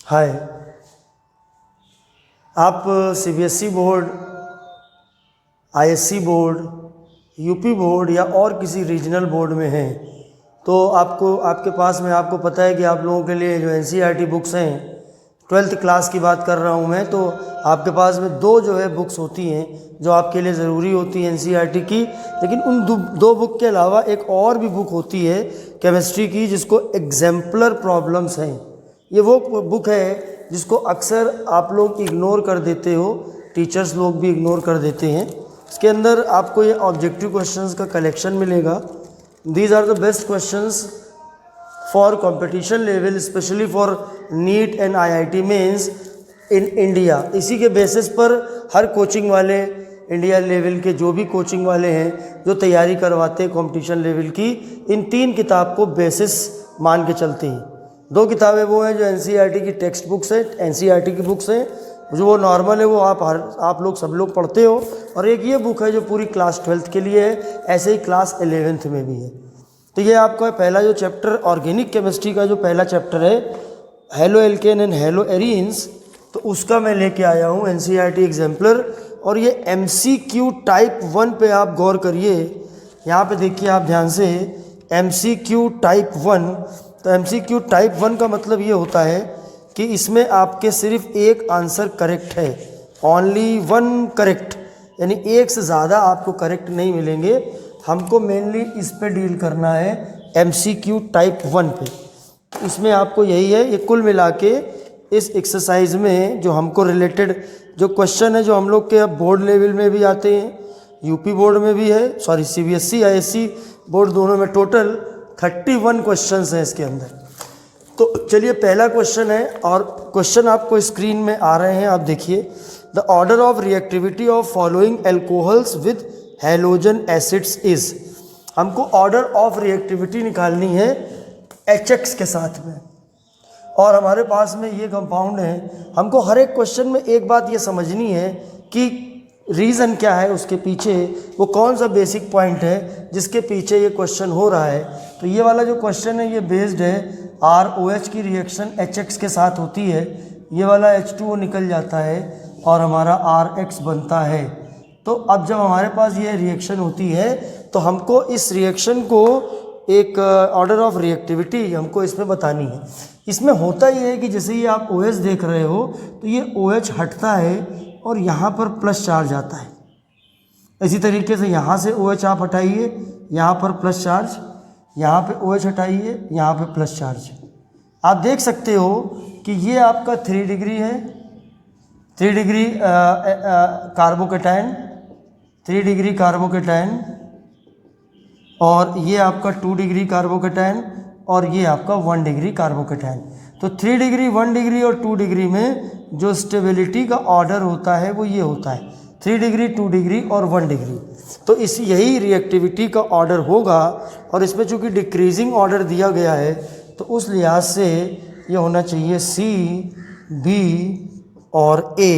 हाय, आप CBSE board, ISC board, UP board या और किसी रीजनल बोर्ड में हैं तो आपके पास में आपको पता है कि आप लोगों के लिए जो एनसीईआरटी बुक्स हैं, 12th क्लास की बात कर रहा हूं मैं, तो आपके पास में दो जो है बुक्स होती हैं जो आपके लिए ज़रूरी होती है एनसीईआरटी की। लेकिन उन दो बुक के अलावा एक और भी बुक होती है केमिस्ट्री की जिसको एग्जाम्पलर प्रॉब्लम्स हैं। ये वो बुक है जिसको अक्सर आप लोग इग्नोर कर देते हो, टीचर्स लोग भी इग्नोर कर देते हैं। इसके अंदर आपको ये ऑब्जेक्टिव क्वेश्चंस का कलेक्शन मिलेगा। These are the best questions for competition level, specially for NEET and IIT mains in India. इसी के बेसिस पर हर कोचिंग वाले, इंडिया लेवल के जो भी कोचिंग वाले हैं जो तैयारी करवाते हैं कंपटीशन लेवल की, इन 3 किताब को बेसिस मान के चलते हैं। 2 किताबें वो हैं जो एनसीईआरटी की टेक्स्ट बुक्स हैं, एनसीईआरटी की बुक्स हैं, जो वो नॉर्मल है, वो आप लोग सब लोग पढ़ते हो, और एक ये बुक है जो पूरी क्लास 12th के लिए है, ऐसे ही क्लास 11th में भी है। तो ये आपका पहला जो चैप्टर ऑर्गेनिक केमिस्ट्री का जो पहला चैप्टर है, halo alkane and hello arenes, तो उसका मैं लेके आया हूँ एनसीईआरटी एग्जाम्पलर। और ये एमसीक्यू टाइप 1 पे आप गौर करिए। यहाँ पे देखिए आप ध्यान से, एमसीक्यू टाइप 1। तो एमसीक्यू टाइप 1 का मतलब ये होता है कि इसमें आपके सिर्फ एक आंसर करेक्ट है, ओनली 1 करेक्ट, यानी एक से ज़्यादा आपको करेक्ट नहीं मिलेंगे। हमको मेनली इस पे डील करना है, एमसीक्यू टाइप 1 पे। इसमें आपको यही है, ये कुल मिला के इस एक्सरसाइज में जो हमको रिलेटेड जो क्वेश्चन है, जो हम लोग के अब बोर्ड लेवल में भी आते हैं, यूपी बोर्ड में भी है, सॉरी सीबीएसई आईएससी बोर्ड दोनों में, टोटल 31 क्वेश्चंस हैं इसके अंदर। तो चलिए पहला क्वेश्चन है, और क्वेश्चन आपको स्क्रीन में आ रहे हैं, आप देखिए। The order of reactivity of following alcohols with halogen acids is. हमको ऑर्डर ऑफ रिएक्टिविटी निकालनी है HX के साथ में, और हमारे पास में ये कंपाउंड है। हमको हर एक क्वेश्चन में एक बात ये समझनी है कि रीज़न क्या है उसके पीछे, वो कौन सा बेसिक पॉइंट है जिसके पीछे ये क्वेश्चन हो रहा है। तो ये वाला जो क्वेश्चन है ये बेस्ड है ROH की रिएक्शन HX के साथ होती है, ये वाला H2O निकल जाता है और हमारा RH बनता है। तो अब जब हमारे पास ये रिएक्शन होती है तो हमको इस रिएक्शन को एक ऑर्डर ऑफ रिएक्टिविटी हमको इसमें बतानी है। इसमें होता ये है कि जैसे ये आप OH देख रहे हो तो ये OH हटता है और यहाँ पर प्लस चार्ज आता है। इसी तरीके से यहाँ से OH आप हटाइए, यहाँ पर प्लस चार्ज, यहाँ पे OH हटाइए, यहाँ पे प्लस चार्ज। आप देख सकते हो कि ये आपका 3 डिग्री है, 3 डिग्री कार्बोकेटाइन, 3 डिग्री कार्बोकेटाइन, और ये आपका 2 डिग्री कार्बोकेटाइन, और ये आपका 1 डिग्री कार्बोकेटाइन। तो 3 डिग्री, 1 डिग्री और 2 डिग्री में जो स्टेबिलिटी का ऑर्डर होता है वो ये होता है, 3 डिग्री, 2 डिग्री और 1 डिग्री। तो इस यही रिएक्टिविटी का ऑर्डर होगा, और इसमें चूँकि डिक्रीजिंग ऑर्डर दिया गया है तो उस लिहाज से ये होना चाहिए C, B और A।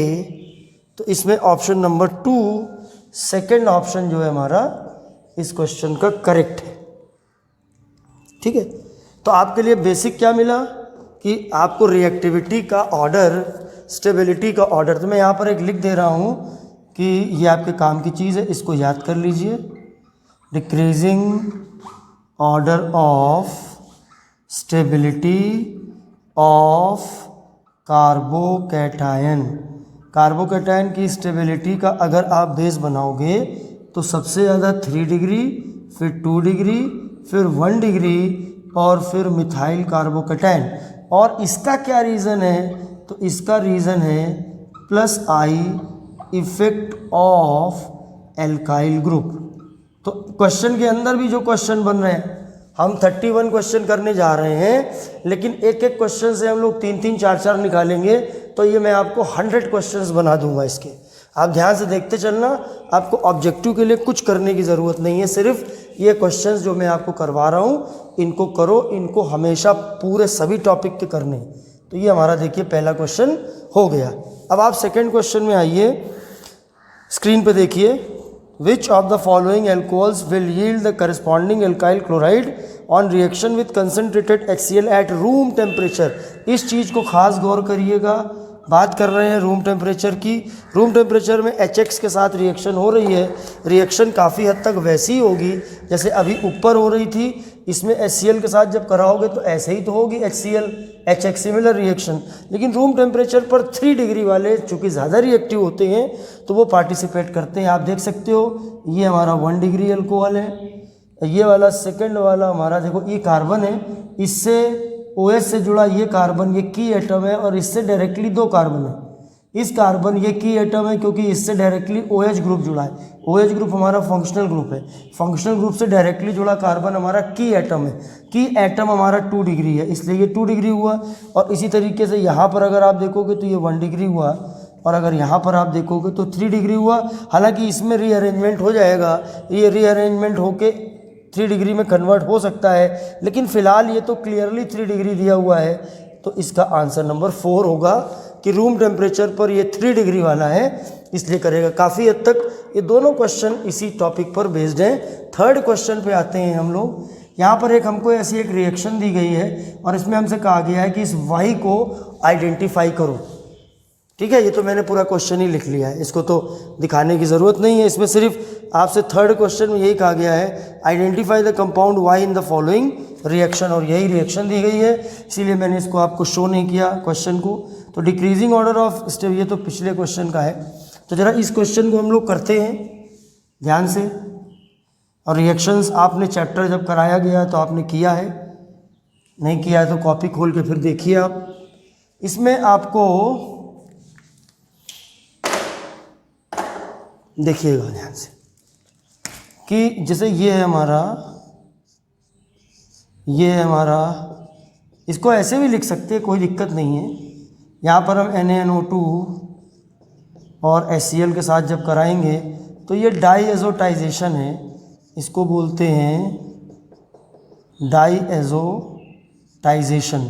तो इसमें ऑप्शन नंबर 2, सेकेंड ऑप्शन जो है हमारा इस क्वेश्चन का करेक्ट है। ठीक है, तो आपके लिए बेसिक क्या मिला कि आपको रिएक्टिविटी का ऑर्डर, स्टेबिलिटी का ऑर्डर, तो मैं यहाँ पर एक लिख दे रहा हूँ कि ये आपके काम की चीज़ है, इसको याद कर लीजिए। Decreasing order of stability of carbocation. Carbocation की स्टेबिलिटी का अगर आप बेस बनाओगे तो सबसे ज़्यादा 3 डिग्री, फिर 2 डिग्री, फिर 1 डिग्री, और फिर मिथाइल कार्बोकैटायन। और इसका क्या रीज़न है, तो इसका रीज़न है +I effect of alkyl group. तो क्वेश्चन के अंदर भी जो क्वेश्चन बन रहे हैं, हम 31 क्वेश्चन करने जा रहे हैं, लेकिन एक एक क्वेश्चन से हम लोग 3-3, 4-4 निकालेंगे, तो ये मैं आपको 100 क्वेश्चंस बना दूंगा इसके। आप ध्यान से देखते चलना, आपको ऑब्जेक्टिव के लिए कुछ करने की ज़रूरत नहीं है, सिर्फ ये क्वेश्चंस जो मैं आपको करवा रहा हूँ इनको करो, इनको हमेशा पूरे सभी टॉपिक के करने। तो ये हमारा देखिए पहला क्वेश्चन हो गया। अब आप सेकेंड क्वेश्चन में आइए, स्क्रीन पे देखिए। Which of the following alcohols will yield the corresponding alkyl chloride on reaction with concentrated HCl at room temperature? इस चीज़ को ख़ास गौर करिएगा। बात कर रहे हैं रूम टेम्परेचर की। रूम टेम्परेचर में HX के साथ रिएक्शन हो रही है, रिएक्शन काफ़ी हद तक वैसी ही होगी जैसे अभी ऊपर हो रही थी। इसमें HCl के साथ जब कराओगे तो ऐसे ही तो होगी, HCl HX सिमिलर रिएक्शन। लेकिन रूम टेम्परेचर पर 3 डिग्री वाले चूँकि ज़्यादा रिएक्टिव होते हैं तो वो पार्टिसिपेट करते हैं। आप देख सकते हो ये हमारा 1 डिग्री अल्कोहल है, ये वाला सेकंड वाला हमारा देखो ये कार्बन है, इससे OH से जुड़ा ये कार्बन ये की एटम है और इससे डायरेक्टली 2 कार्बन है। इस कार्बन ये की एटम है क्योंकि इससे डायरेक्टली OH ग्रुप जुड़ा है। OH ग्रुप हमारा फंक्शनल ग्रुप है, फंक्शनल ग्रुप से डायरेक्टली जुड़ा कार्बन हमारा की एटम है। की एटम हमारा 2 डिग्री है इसलिए ये 2 डिग्री हुआ। और इसी तरीके से यहाँ पर अगर आप देखोगे तो ये 1 डिग्री हुआ और अगर यहाँ पर आप देखोगे तो 3 डिग्री हुआ। हालांकि इसमें रीअरेंजमेंट हो जाएगा, ये रीअरेंजमेंट होके 3 डिग्री में कन्वर्ट हो सकता है, लेकिन फ़िलहाल ये तो क्लियरली 3 डिग्री दिया हुआ है। तो इसका आंसर नंबर 4 होगा कि रूम टेम्परेचर पर ये 3 डिग्री वाला है इसलिए करेगा। काफ़ी हद तक ये दोनों क्वेश्चन इसी टॉपिक पर बेस्ड हैं। थर्ड क्वेश्चन पे आते हैं हम लोग। यहाँ पर एक हमको ऐसी एक रिएक्शन दी गई है और इसमें हमसे कहा गया है कि इस Y को आइडेंटिफाई करो। ठीक है, ये तो मैंने पूरा क्वेश्चन ही लिख लिया है, इसको तो दिखाने की ज़रूरत नहीं है। इसमें सिर्फ आपसे थर्ड क्वेश्चन में यही कहा गया है identify the compound Y in the following reaction, और यही रिएक्शन दी गई है इसीलिए मैंने इसको आपको शो नहीं किया क्वेश्चन को। तो डिक्रीजिंग ऑर्डर ऑफ स्टेप ये तो पिछले क्वेश्चन का है। तो ज़रा इस क्वेश्चन को हम लोग करते हैं ध्यान से। और रिएक्शंस आपने चैप्टर जब कराया गया तो आपने किया है, नहीं किया है तो कॉपी खोल के फिर देखिए आप। इसमें आपको देखिएगा ध्यान से कि जैसे ये है हमारा, इसको ऐसे भी लिख सकते हैं, कोई दिक्कत नहीं है। यहाँ पर हम NaNO2 और HCl के साथ जब कराएंगे तो ये डाईएज़ोटाइजेशन है, इसको बोलते हैं डाईएज़ोटाइजेशन।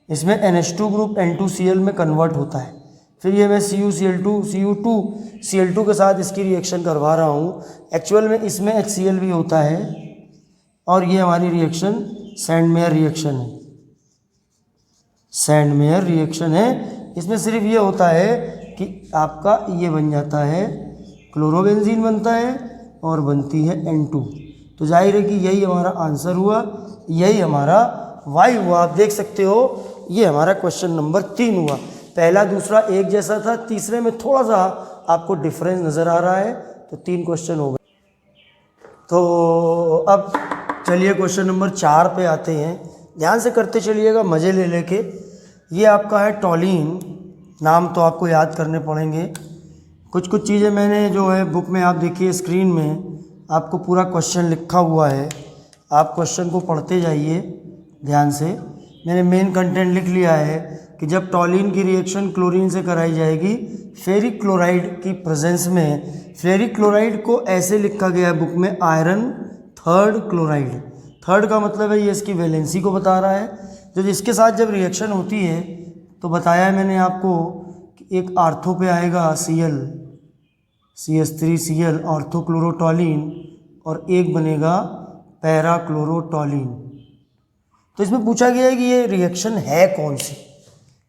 इसमें NH2 ग्रुप N2Cl में कन्वर्ट होता है। फिर ये मैं Cu2Cl2 के साथ इसकी रिएक्शन करवा रहा हूँ। एक्चुअल में इसमें HCl भी होता है और ये हमारी रिएक्शन सैंडमेयर रिएक्शन है। सैंडमेयर रिएक्शन है, इसमें सिर्फ ये होता है कि आपका ये बन जाता है क्लोरोबेंजीन बनता है और बनती है N2। तो जाहिर है कि यही हमारा आंसर हुआ, यही हमारा Y हुआ। आप देख सकते हो ये हमारा क्वेश्चन नंबर 3 हुआ। पहला दूसरा एक जैसा था, तीसरे में थोड़ा सा आपको डिफरेंस नज़र आ रहा है। तो 3 क्वेश्चन हो गए। तो अब चलिए क्वेश्चन नंबर 4 पे आते हैं। ध्यान से करते चलिएगा मज़े ले लेके। ये आपका है टॉलिन, नाम तो आपको याद करने पड़ेंगे। कुछ चीज़ें मैंने जो है बुक में आप देखिए स्क्रीन में आपको पूरा क्वेश्चन लिखा हुआ है, आप क्वेश्चन को पढ़ते जाइए ध्यान से। मैंने मेन कंटेंट लिख लिया है कि जब टॉलिन की रिएक्शन क्लोरीन से कराई जाएगी फेरिक क्लोराइड की प्रेजेंस में, फेरिक क्लोराइड को ऐसे लिखा गया है बुक में आयरन थर्ड क्लोराइड। थर्ड का मतलब है ये इसकी वैलेंसी को बता रहा है। जो इसके साथ जब रिएक्शन होती है तो बताया है मैंने आपको कि एक आर्थो पे आएगा CH3Cl ऑर्थोक्लोरोटॉलिन और एक बनेगा पैराक्लोरोटॉलिन। तो इसमें पूछा गया है कि ये रिएक्शन है कौन सी,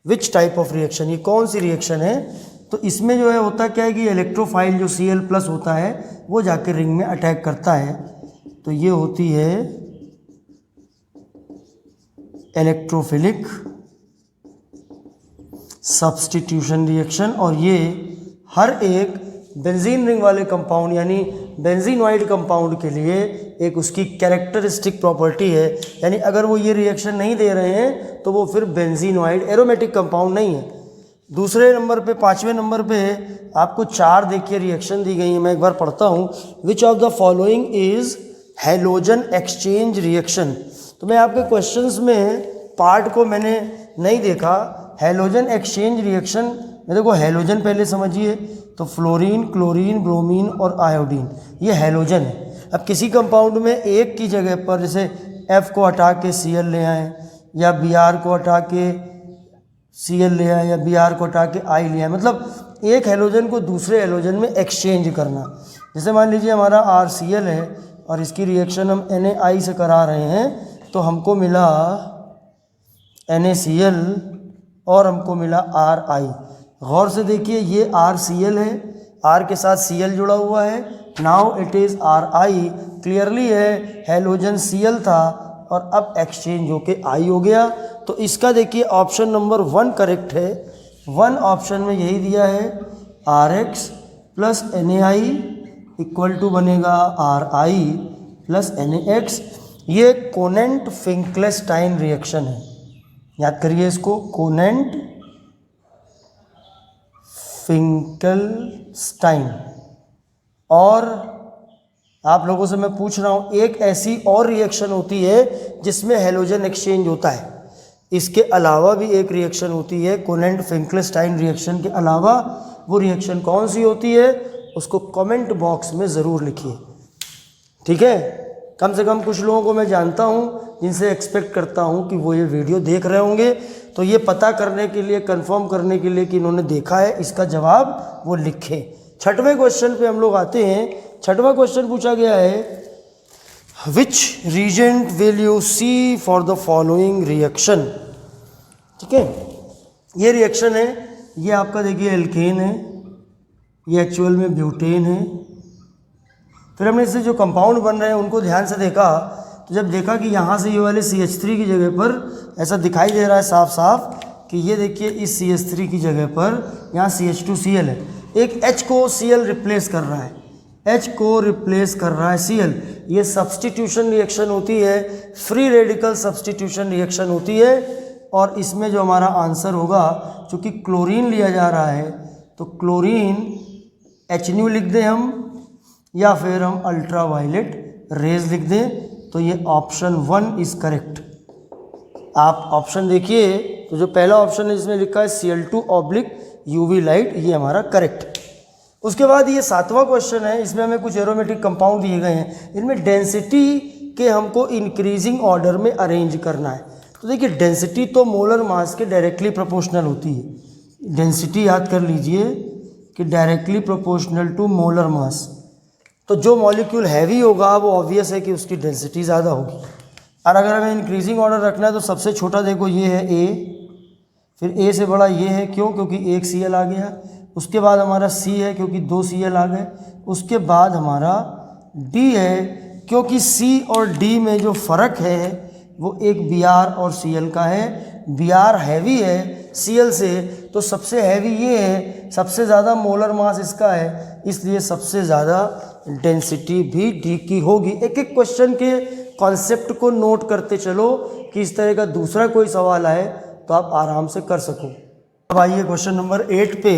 विच टाइप ऑफ रिएक्शन, ये कौन सी रिएक्शन है। तो इसमें जो है होता क्या है कि इलेक्ट्रोफाइल जो Cl+ होता है वो जाके रिंग में अटैक करता है। तो ये होती है इलेक्ट्रोफिलिक सब्स्टिट्यूशन रिएक्शन। और ये हर एक बेंजीन रिंग वाले कंपाउंड यानी बेंजीनॉइड कंपाउंड के लिए एक उसकी कैरेक्टरिस्टिक प्रॉपर्टी है। यानी अगर वो ये रिएक्शन नहीं दे रहे हैं तो वो फिर बेंजीनॉइड एरोमेटिक कंपाउंड नहीं है। दूसरे नंबर पे 5वें नंबर पे आपको 4 देखिए रिएक्शन दी गई है, मैं एक बार पढ़ता हूँ। विच of the following is halogen exchange reaction. तो मैं आपके क्वेश्चंस में पार्ट को मैंने नहीं देखा। हैलोजन एक्सचेंज रिएक्शन में देखो हेलोजन पहले समझिए तो फ्लोरीन, क्लोरीन, ब्रोमीन और आयोडीन ये हेलोजन है। अब किसी कंपाउंड में एक की जगह पर जैसे F को हटा के Cl ले आएँ या Br को हटा के Cl ले आएँ या Br को हटा के I ले आएँ, मतलब एक हेलोजन को दूसरे हेलोजन में एक्सचेंज करना। जैसे मान लीजिए हमारा RCl है और इसकी रिएक्शन हम NaI से करा रहे हैं तो हमको मिला NaCl और हमको मिला Ri। गौर से देखिए ये RCl है, R के साथ Cl जुड़ा हुआ है, now it is Ri। Clearly है हेलोजन Cl था और अब एक्सचेंज होके I हो गया। तो इसका देखिए ऑप्शन नंबर 1 करेक्ट है। 1 ऑप्शन में यही दिया है Rx plus Na equal to बनेगा Ri प्लस NaX। ये कोनेंट फिंकलेस्टाइन रिएक्शन है, याद करिए इसको, कोनेंट फिंकलस्टाइन। और आप लोगों से मैं पूछ रहा हूँ, एक ऐसी और रिएक्शन होती है जिसमें हेलोजन एक्सचेंज होता है, इसके अलावा भी एक रिएक्शन होती है कोनेंट फिंकलस्टाइन रिएक्शन के अलावा। वो रिएक्शन कौन सी होती है उसको कमेंट बॉक्स में ज़रूर लिखिए, ठीक है। कम से कम कुछ लोगों को मैं जानता हूँ जिनसे एक्सपेक्ट करता हूँ कि वो ये वीडियो देख रहे होंगे, तो ये पता करने के लिए, कंफर्म करने के लिए कि इन्होंने देखा है, इसका जवाब वो लिखें। 6वें क्वेश्चन पे हम लोग आते हैं। 6वां क्वेश्चन पूछा गया है, which reagent will you see for the following reaction. ठीक है, ये रिएक्शन है, ये आपका देखिए एल्केन है, ये एक्चुअल में ब्यूटेन है। फिर हमने इससे जो कंपाउंड बन रहे हैं उनको ध्यान से देखा, तो जब देखा कि यहाँ से ये वाले CH3 की जगह पर ऐसा दिखाई दे रहा है साफ साफ कि ये देखिए इस CH3 की जगह पर यहाँ CH2Cl है, एक H को Cl रिप्लेस कर रहा है, H को रिप्लेस कर रहा है Cl। ये सब्सटीट्यूशन रिएक्शन होती है, फ्री रेडिकल सब्सटीट्यूशन रिएक्शन होती है। और इसमें जो हमारा आंसर होगा, चूँकि क्लोरीन लिया जा रहा है तो क्लोरीन HNu लिख दें हम, या फिर हम अल्ट्रा वायलेट रेज लिख दें। तो ये ऑप्शन 1 इज़ करेक्ट। आप ऑप्शन देखिए तो जो पहला ऑप्शन है जिसमें लिखा है Cl2/UV लाइट, ये हमारा करेक्ट है। उसके बाद ये 7वां क्वेश्चन है, इसमें हमें कुछ एरोमेटिक कंपाउंड दिए गए हैं, इनमें डेंसिटी के हमको इंक्रीजिंग ऑर्डर में अरेंज करना है। तो देखिए डेंसिटी तो मोलर मास के डायरेक्टली प्रोपोर्शनल होती है, डेंसिटी याद कर लीजिए कि directly proportional to molar mass. तो जो मॉलिक्यूल हैवी होगा वो ऑब्वियस है कि उसकी डेंसिटी ज़्यादा होगी। और अगर हमें इंक्रीजिंग ऑर्डर रखना है तो सबसे छोटा देखो ये है A, फिर A से बड़ा ये है, क्यों, क्योंकि एक Cl आ गया। उसके बाद हमारा C है क्योंकि 2 Cl आ गए। उसके बाद हमारा D है क्योंकि C और D में जो फ़र्क है वो एक Br और Cl का है। Br हैवी है Cl से, तो सबसे हैवी ये है, सबसे ज़्यादा मोलर मास इसका है, इसलिए सबसे ज़्यादा डेंसिटी भी D की होगी। एक एक क्वेश्चन के कॉन्सेप्ट को नोट करते चलो कि इस तरह का दूसरा कोई सवाल आए तो आप आराम से कर सको। अब आइए क्वेश्चन नंबर 8 पे।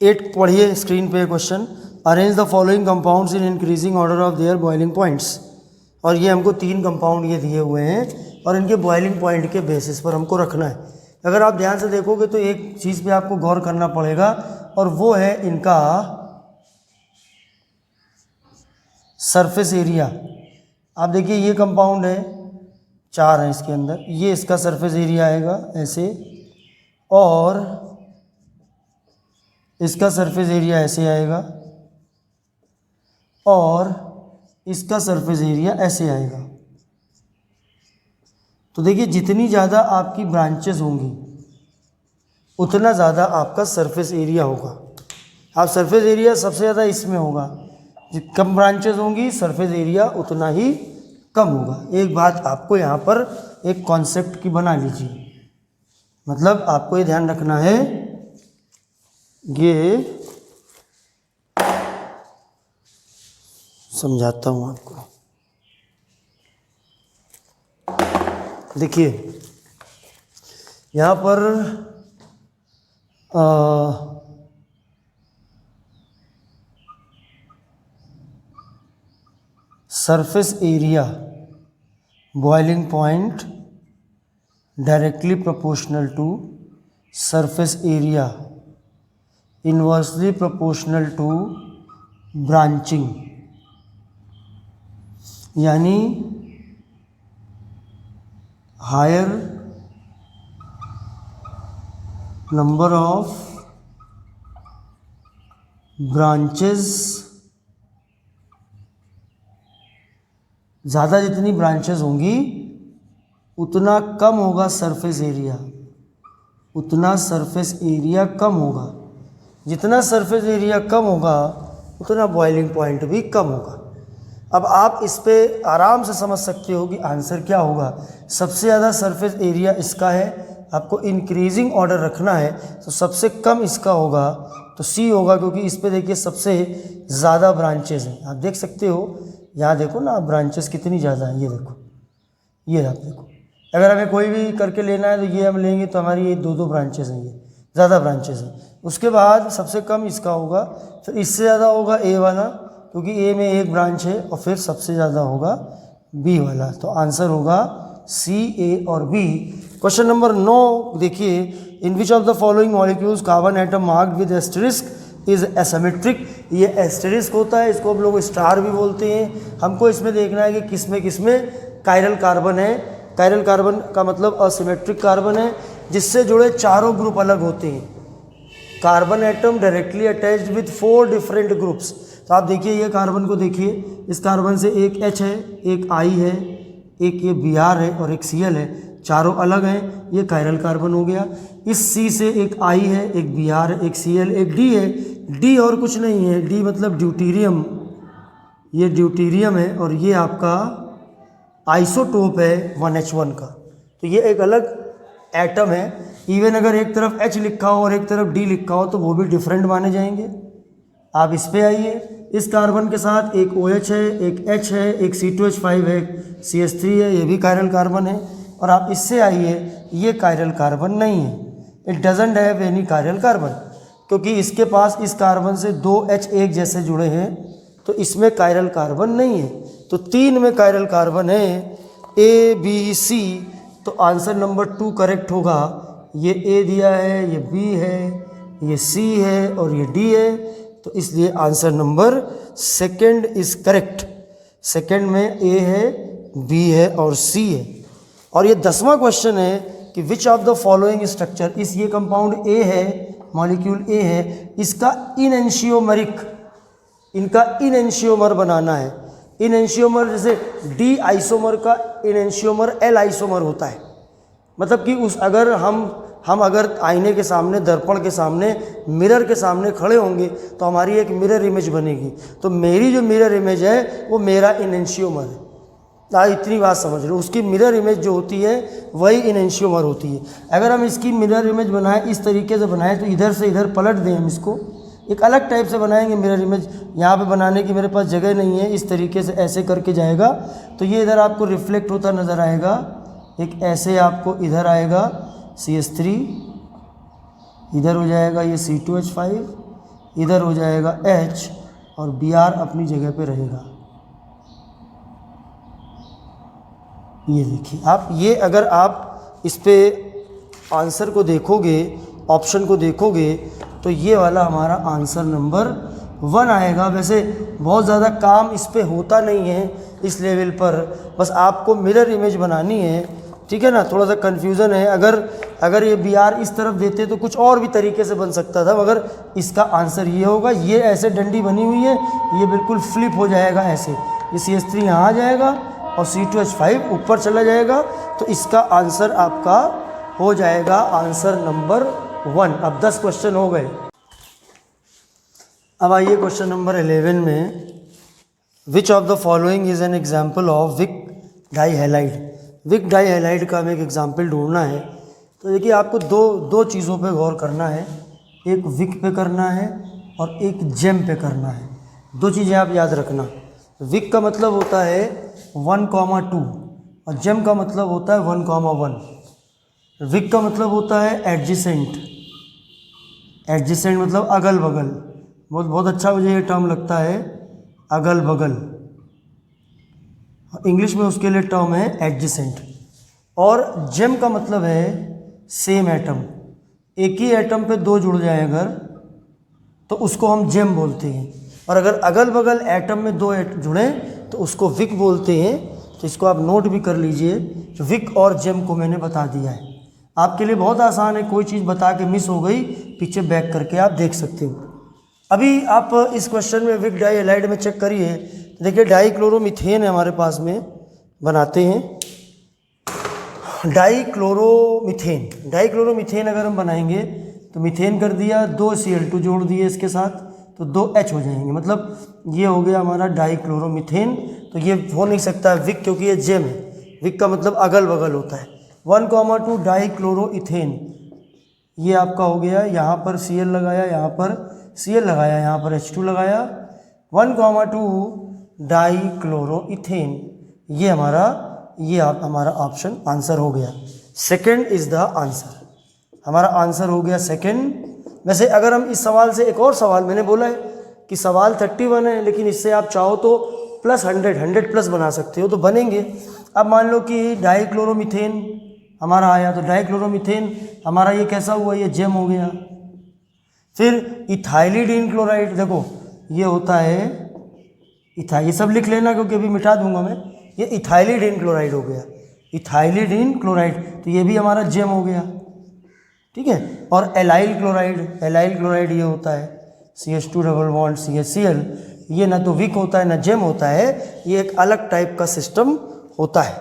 8 पढ़िए स्क्रीन पे question, arrange the following compounds in increasing order of their boiling points. और ये हमको 3 कंपाउंड ये दिए हुए हैं और इनके बॉइलिंग पॉइंट के बेसिस पर हमको रखना है। अगर आप ध्यान से देखोगे तो एक चीज़ पे आपको गौर करना पड़ेगा और वो है इनका सरफेस एरिया। आप देखिए ये कंपाउंड है, 4 है इसके अंदर, ये इसका सरफेस एरिया आएगा ऐसे, और इसका सरफेस एरिया ऐसे आएगा, और इसका सरफेस एरिया ऐसे आएगा। तो देखिए जितनी ज़्यादा आपकी ब्रांचेस होंगी उतना ज़्यादा आपका सरफेस एरिया होगा। आप सरफेस एरिया सबसे ज़्यादा इसमें होगा, कम ब्रांचेस होंगी सरफेस एरिया उतना ही कम होगा। एक बात आपको यहाँ पर एक कॉन्सेप्ट की बना लीजिए, मतलब आपको ये ध्यान रखना है, ये समझाता हूँ आपको। देखिए यहाँ पर surface area boiling point directly proportional to surface area inversely proportional to branching, यानी हायर नंबर ऑफ ब्रांचेस, ज़्यादा जितनी ब्रांचेस होंगी उतना कम होगा सरफेस एरिया, उतना सरफेस एरिया कम होगा। जितना सरफेस एरिया कम होगा उतना बॉइलिंग पॉइंट भी कम होगा। अब आप इस पे आराम से समझ सकते हो कि आंसर क्या होगा। सबसे ज़्यादा सरफेस एरिया इसका है, आपको इंक्रीजिंग ऑर्डर रखना है तो सबसे कम इसका होगा तो सी होगा, क्योंकि इस पे देखिए सबसे ज़्यादा ब्रांचेज हैं। आप देख सकते हो, यहाँ देखो ना ब्रांचेस कितनी ज़्यादा हैं, ये देखो, ये आप देखो। अगर हमें कोई भी करके लेना है तो ये हम लेंगे तो हमारी ये 2-2 ब्रांचेज हैं, ये ज़्यादा ब्रांचेज हैं। उसके बाद सबसे कम इसका होगा, फिर इससे ज़्यादा होगा ए वाला, क्योंकि ए में एक ब्रांच है, और फिर सबसे ज़्यादा होगा बी वाला। तो आंसर होगा सी, ए और बी। क्वेश्चन नंबर 9 देखिए, in which of the following molecules carbon atom marked with asterisk is asymmetric. ये एस्टेरिस्क होता है, इसको हम लोग स्टार भी बोलते हैं। हमको इसमें देखना है कि किसमें कायरल कार्बन है। कायरल कार्बन का मतलब असिमेट्रिक कार्बन है, जिससे जुड़े चारों ग्रुप अलग होते हैं। Carbon atom directly attached with 4 different groups. तो आप देखिए, ये कार्बन को देखिए, इस कार्बन से एक H है, एक I है, एक ये Br है और एक Cl है, चारों अलग हैं, ये कायरल कार्बन हो गया। इस C से एक I है, एक Br है, एक Cl, एक D है। D और कुछ नहीं है, D मतलब ड्यूटीरियम, ये ड्यूटीरियम है और ये आपका आइसोटोप है 1H1 का। तो ये एक अलग एटम है। इवन अगर एक तरफ H लिखा हो और एक तरफ D लिखा हो तो वो भी डिफरेंट माने जाएंगे। आप इस पे आइए, इस कार्बन के साथ एक OH है, एक H है, एक C2H5 है, CH3 है, ये भी कायरल कार्बन है। और आप इससे आइए, ये कायरल कार्बन नहीं है, it doesn't have any chiral carbon, क्योंकि इसके पास इस कार्बन से 2 H एक जैसे जुड़े हैं, तो इसमें कायरल कार्बन नहीं है। तो 3 में कायरल कार्बन है, A, B, C। तो आंसर नंबर 2 करेक्ट होगा। ये A दिया है, ये B है, ये C है और ये D है, तो इसलिए answer number 2 is correct. Second में A है, B है और C है। और ये 10वां क्वेश्चन है कि विच ऑफ द फॉलोइंग स्ट्रक्चर, इस ये कंपाउंड A है, मॉलिक्यूल A है, इसका इनएंशियोमरिक, इनका इनएंशियोमर बनाना है। इनएंशियोमर जैसे डी आइसोमर का इनएंशियोमर एल आइसोमर होता है। मतलब कि उस अगर हम अगर आईने के सामने, दर्पण के सामने, मिरर के सामने खड़े होंगे तो हमारी एक मिरर इमेज बनेगी। तो मेरी जो मिरर इमेज है वो मेरा इनएंशियोमर है। इतनी बात समझ रहे हो, उसकी मिरर इमेज जो होती है वही इनएंशियोमर होती है। अगर हम इसकी मिरर इमेज बनाएं, इस तरीके से बनाएं, तो इधर से इधर पलट दें, हम इसको एक अलग टाइप से बनाएंगे मिरर इमेज। यहाँ पे बनाने की मेरे पास जगह नहीं है, इस तरीके से ऐसे करके जाएगा तो ये इधर आपको रिफ्लेक्ट होता नज़र आएगा। एक ऐसे आपको इधर आएगा CH3, इधर हो जाएगा ये C2H5, इधर हो जाएगा H और Br अपनी जगह पे रहेगा। ये देखिए आप, ये अगर आप इस पे आंसर को देखोगे, ऑप्शन को देखोगे, तो ये वाला हमारा आंसर नंबर 1 आएगा। वैसे बहुत ज़्यादा काम इस पे होता नहीं है इस लेवल पर, बस आपको मिरर इमेज बनानी है, ठीक है ना। थोड़ा सा कन्फ्यूज़न है, अगर ये Br इस तरफ देते तो कुछ और भी तरीके से बन सकता था, मगर इसका आंसर ये होगा। ये ऐसे डंडी बनी हुई है, ये बिल्कुल फ्लिप हो जाएगा ऐसे, ये CH3 यहाँ आ जाएगा और C2H5 ऊपर चला जाएगा। तो इसका आंसर आपका हो जाएगा आंसर नंबर 1। अब 10 क्वेश्चन हो गए। अब आइए क्वेश्चन नंबर 11 में, which of the following is an example of vic dihalide. Vic dihalide का हमें एक एग्जाम्पल ढूंढना है। तो देखिए आपको दो चीज़ों पे गौर करना है, एक विक पे करना है और एक जेम पे करना है। 2 चीज़ें आप याद रखना। विक का मतलब होता है 1,2 और जेम का मतलब होता है 1,1। विक का मतलब होता है एडजेसेंट, एडजेसेंट मतलब अगल बगल। बहुत अच्छा मुझे ये टर्म लगता है, अगल बगल। इंग्लिश में उसके लिए टर्म है एडजेसेंट। और जेम का मतलब है सेम एटम, एक ही एटम पे 2 जुड़ जाए अगर, तो उसको हम जेम बोलते हैं। और अगर अगल बगल एटम में 2 जुड़े तो उसको विक बोलते हैं। तो इसको आप नोट भी कर लीजिए, तो विक और जेम को मैंने बता दिया है। आपके लिए बहुत आसान है, कोई चीज़ बता के मिस हो गई पीछे बैक करके आप देख सकते हो। अभी आप इस क्वेश्चन में विक डाइहैलाइड में चेक करिए, देखिए डाइक्लोरोमीथेन है हमारे पास में, बनाते हैं। डाईक्लोरोमीथेन अगर हम बनाएंगे तो मीथेन कर दिया, 2 Cl2 जोड़ दिए इसके साथ तो 2 H हो जाएंगे, मतलब ये हो गया हमारा डाईक्लोरोमीथेन। तो ये हो नहीं सकता विक, क्योंकि ये जेम है। विक का मतलब अगल बगल होता है। 1,2 डाईक्लोरोइथेन, ये आपका हो गया, यहाँ पर Cl लगाया, यहाँ पर Cl लगाया, यहाँ पर H2 लगाया, 1,2 डाईक्लोरोइथेन। ये हमारा ऑप्शन आंसर हो गया। सेकंड इज द आंसर, हमारा आंसर हो गया सेकंड। वैसे अगर हम इस सवाल से एक और सवाल, मैंने बोला है कि सवाल 31 है, लेकिन इससे आप चाहो तो प्लस 100 प्लस बना सकते हो, तो बनेंगे। अब मान लो कि डाईक्लोरोमीथेन हमारा आया, तो डाईक्लोरोमीथेन हमारा ये कैसा हुआ, ये जेम हो गया। फिर इथाइलिडीन क्लोराइड, देखो ये होता है ये सब लिख लेना क्योंकि अभी मिटा दूंगा मैं। ये इथाइलिडीन क्लोराइड हो गया, इथाइलिडीन क्लोराइड, तो ये भी हमारा जेम हो गया, ठीक है। और एलाइल क्लोराइड ये होता है CH2 डबल बॉन्ड CHCl, ये ना तो विक होता है ना जेम होता है, ये एक अलग टाइप का सिस्टम होता है।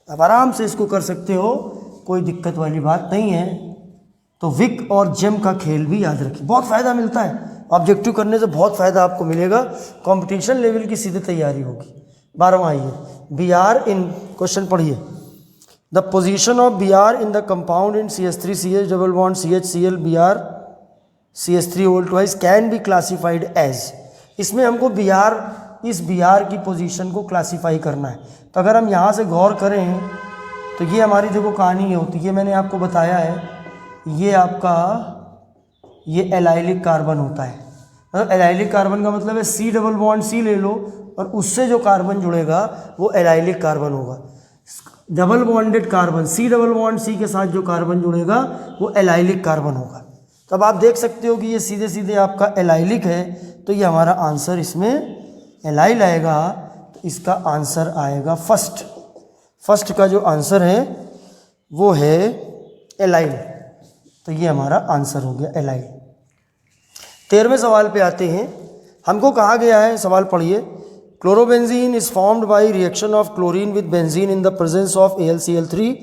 अब आराम से इसको कर सकते हो, कोई दिक्कत वाली बात नहीं है। तो विक और जेम का खेल भी याद रखिए, बहुत फ़ायदा मिलता है। ऑब्जेक्टिव करने से बहुत फ़ायदा आपको मिलेगा, कंपटीशन लेवल की सीधे तैयारी होगी। 12वां आइए, Br इन, क्वेश्चन पढ़िए। The position of Br in the compound in CH3CH double bond CHCl Br CH3 whole twice can be classified as. इसमें हमको इस Br की पोजीशन को क्लासीफाई करना है। तो अगर हम यहाँ से गौर करें तो ये हमारी देखो कहानी ये होती है, मैंने आपको बताया है, ये आपका ये एलाइलिक कार्बन होता है। मतलब एलाइलिक कार्बन का मतलब है C डबल बॉन्ड C ले लो और उससे जो कार्बन जुड़ेगा वो एलाइलिक कार्बन होगा। Double bonded carbon, C double bond C के साथ जो कार्बन जुड़ेगा वो एलाइलिक कार्बन होगा। तो अब आप देख सकते हो कि ये सीधे सीधे आपका एलाइलिक है, तो ये हमारा आंसर इसमें एलाइल आएगा। तो इसका आंसर आएगा फर्स्ट का जो आंसर है वो है एलाइल। तो ये हमारा आंसर हो गया एलाइल। 13वें सवाल पे आते हैं। हमको कहा गया है, सवाल पढ़िए, chlorobenzene is formed by reaction of chlorine with benzene in the presence of AlCl3,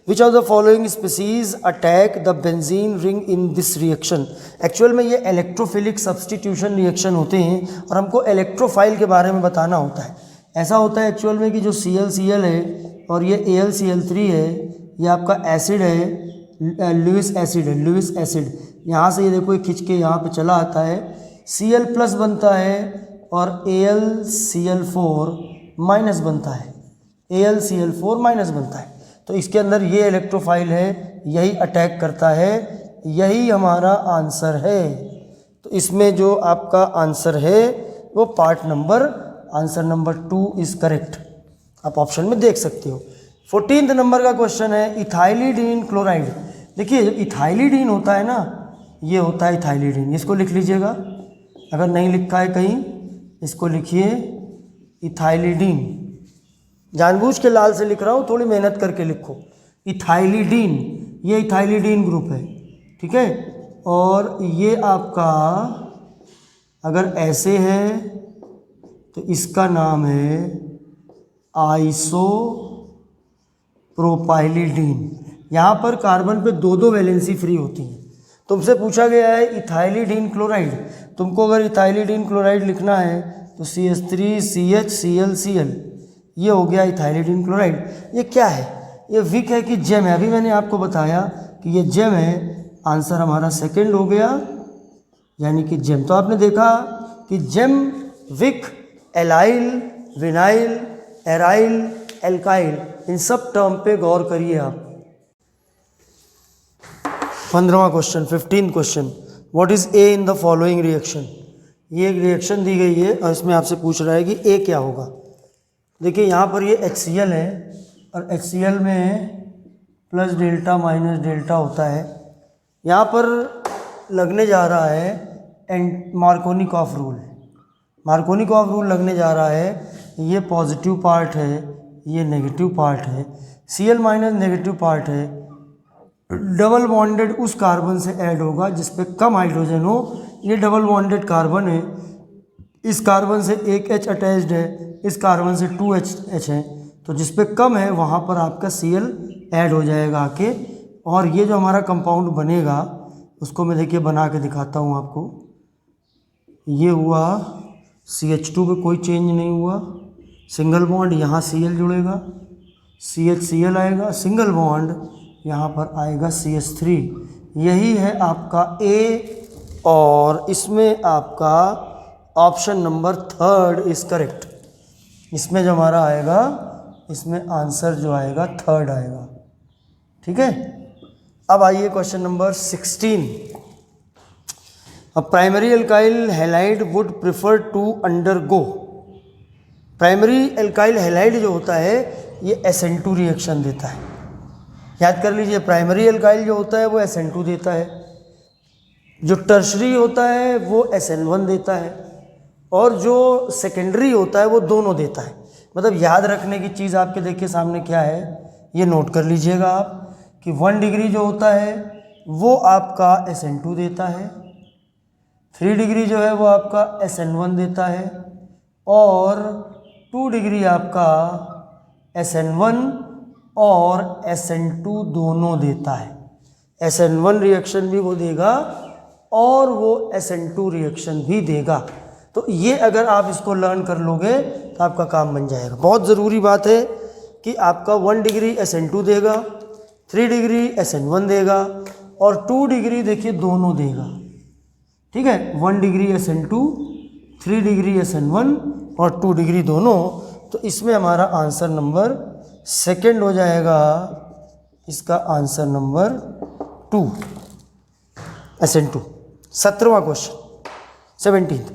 which of the following species attack the benzene ring in this reaction. Actual में ये इलेक्ट्रोफिलिक सब्सटीट्यूशन रिएक्शन होते हैं और हमको इलेक्ट्रोफाइल के बारे में बताना होता है। ऐसा होता है एक्चुअल में कि जो ClCl है और ये AlCl3 है, ये आपका एसिड है, लुइस एसिड। यहाँ से ये देखो ये खिंच के यहाँ पे चला आता है, Cl प्लस बनता है और AlCl4 माइनस बनता है, AlCl4 माइनस बनता है। तो इसके अंदर ये इलेक्ट्रोफाइल है, यही अटैक करता है, यही हमारा आंसर है। तो इसमें जो आपका आंसर है वो आंसर नंबर 2 इज़ करेक्ट। आप ऑप्शन में देख सकते हो। 14 नंबर का क्वेश्चन है इथाइलिडीन क्लोराइड। देखिए जो इथाइलिडीन होता है ना, ये होता है इथाइलिडीन, इसको लिख लीजिएगा, अगर नहीं लिखा है कहीं इसको लिखिए इथाइलिडीन। जानबूझ के लाल से लिख रहा हूँ, थोड़ी मेहनत करके लिखो। इथाइलिडीन, ये इथाइलिडीन ग्रुप है, ठीक है। और ये आपका अगर ऐसे है तो इसका नाम है आइसोप्रोपाइलिडीन। यहाँ पर कार्बन पे 2 वैलेंसी फ्री होती हैं। तुमसे पूछा गया है इथाइलिडीन क्लोराइड, तुमको अगर इथाइलिडीन क्लोराइड लिखना है तो CH3CHClCl, ये हो गया इथाइलिडीन क्लोराइड। ये क्या है, ये विक है कि जेम है? अभी मैंने आपको बताया कि ये जेम है, आंसर हमारा सेकंड हो गया, यानी कि जेम। तो आपने देखा कि gem, vic, allyl, vinyl, aryl, alkyl, इन सब टर्म पे गौर करिए आप। 15वां question, 15 question, what is A in the following reaction. ये एक रिएक्शन दी गई है और इसमें आपसे पूछ रहा है कि ए क्या होगा। देखिए यहाँ पर ये HCl है और HCl में प्लस डेल्टा माइनस डेल्टा होता है। यहाँ पर लगने जा रहा है मार्कोनिकॉफ रूल। मार्कोनिकॉफ रूल लगने जा रहा है, ये पॉजिटिव पार्ट है, ये नेगेटिव पार्ट है, Cl माइनस नेगेटिव पार्ट है, डबल बॉन्डेड उस कार्बन से ऐड होगा जिस पे कम हाइड्रोजन हो। ये डबल बॉन्डेड कार्बन है, इस कार्बन से एक H अटैच्ड है, इस कार्बन से 2 H है, तो जिस पे कम है वहाँ पर आपका Cl ऐड हो जाएगा आके। और ये जो हमारा कंपाउंड बनेगा उसको मैं देखिए बना के दिखाता हूँ आपको। ये हुआ CH2 पे कोई चेंज नहीं हुआ, सिंगल बॉन्ड, यहाँ Cl जुड़ेगा, CH आएगा, सिंगल बॉन्ड, यहाँ पर आएगा CH3। यही है आपका A और इसमें आपका ऑप्शन नंबर 3 इज़ करेक्ट। इसमें जो हमारा आएगा, इसमें आंसर जो आएगा 3 आएगा। ठीक है, अब आइए question number 16। A primary alkyl halide would prefer to undergo। Primary alkyl halide जो होता है ये SN2 रिएक्शन देता है। याद कर लीजिए, प्राइमरी एल्काइल जो होता है वो SN2 देता है, जो टर्शरी होता है वो SN1 देता है, और जो सेकेंडरी होता है वो दोनों देता है। मतलब याद रखने की चीज़ आपके देखिए सामने क्या है, ये नोट कर लीजिएगा आप कि 1 डिग्री जो होता है वो आपका SN2 देता है, 3 डिग्री जो है वो आपका SN1 देता है, और 2 डिग्री आपका SN1 और SN2 दोनों देता है। SN1 रिएक्शन भी वो देगा और वो SN2 रिएक्शन भी देगा। तो ये अगर आप इसको लर्न कर लोगे तो आपका काम बन जाएगा। बहुत ज़रूरी बात है कि आपका 1 डिग्री SN2 देगा, 3 डिग्री SN1 देगा, और 2 डिग्री देखिए दोनों देगा। ठीक है, 1 डिग्री SN2, 3 डिग्री SN1 और 2 डिग्री दोनों। तो इसमें हमारा आंसर नंबर 2 हो जाएगा, इसका आंसर नंबर 2 SN2। 17वां question 17th।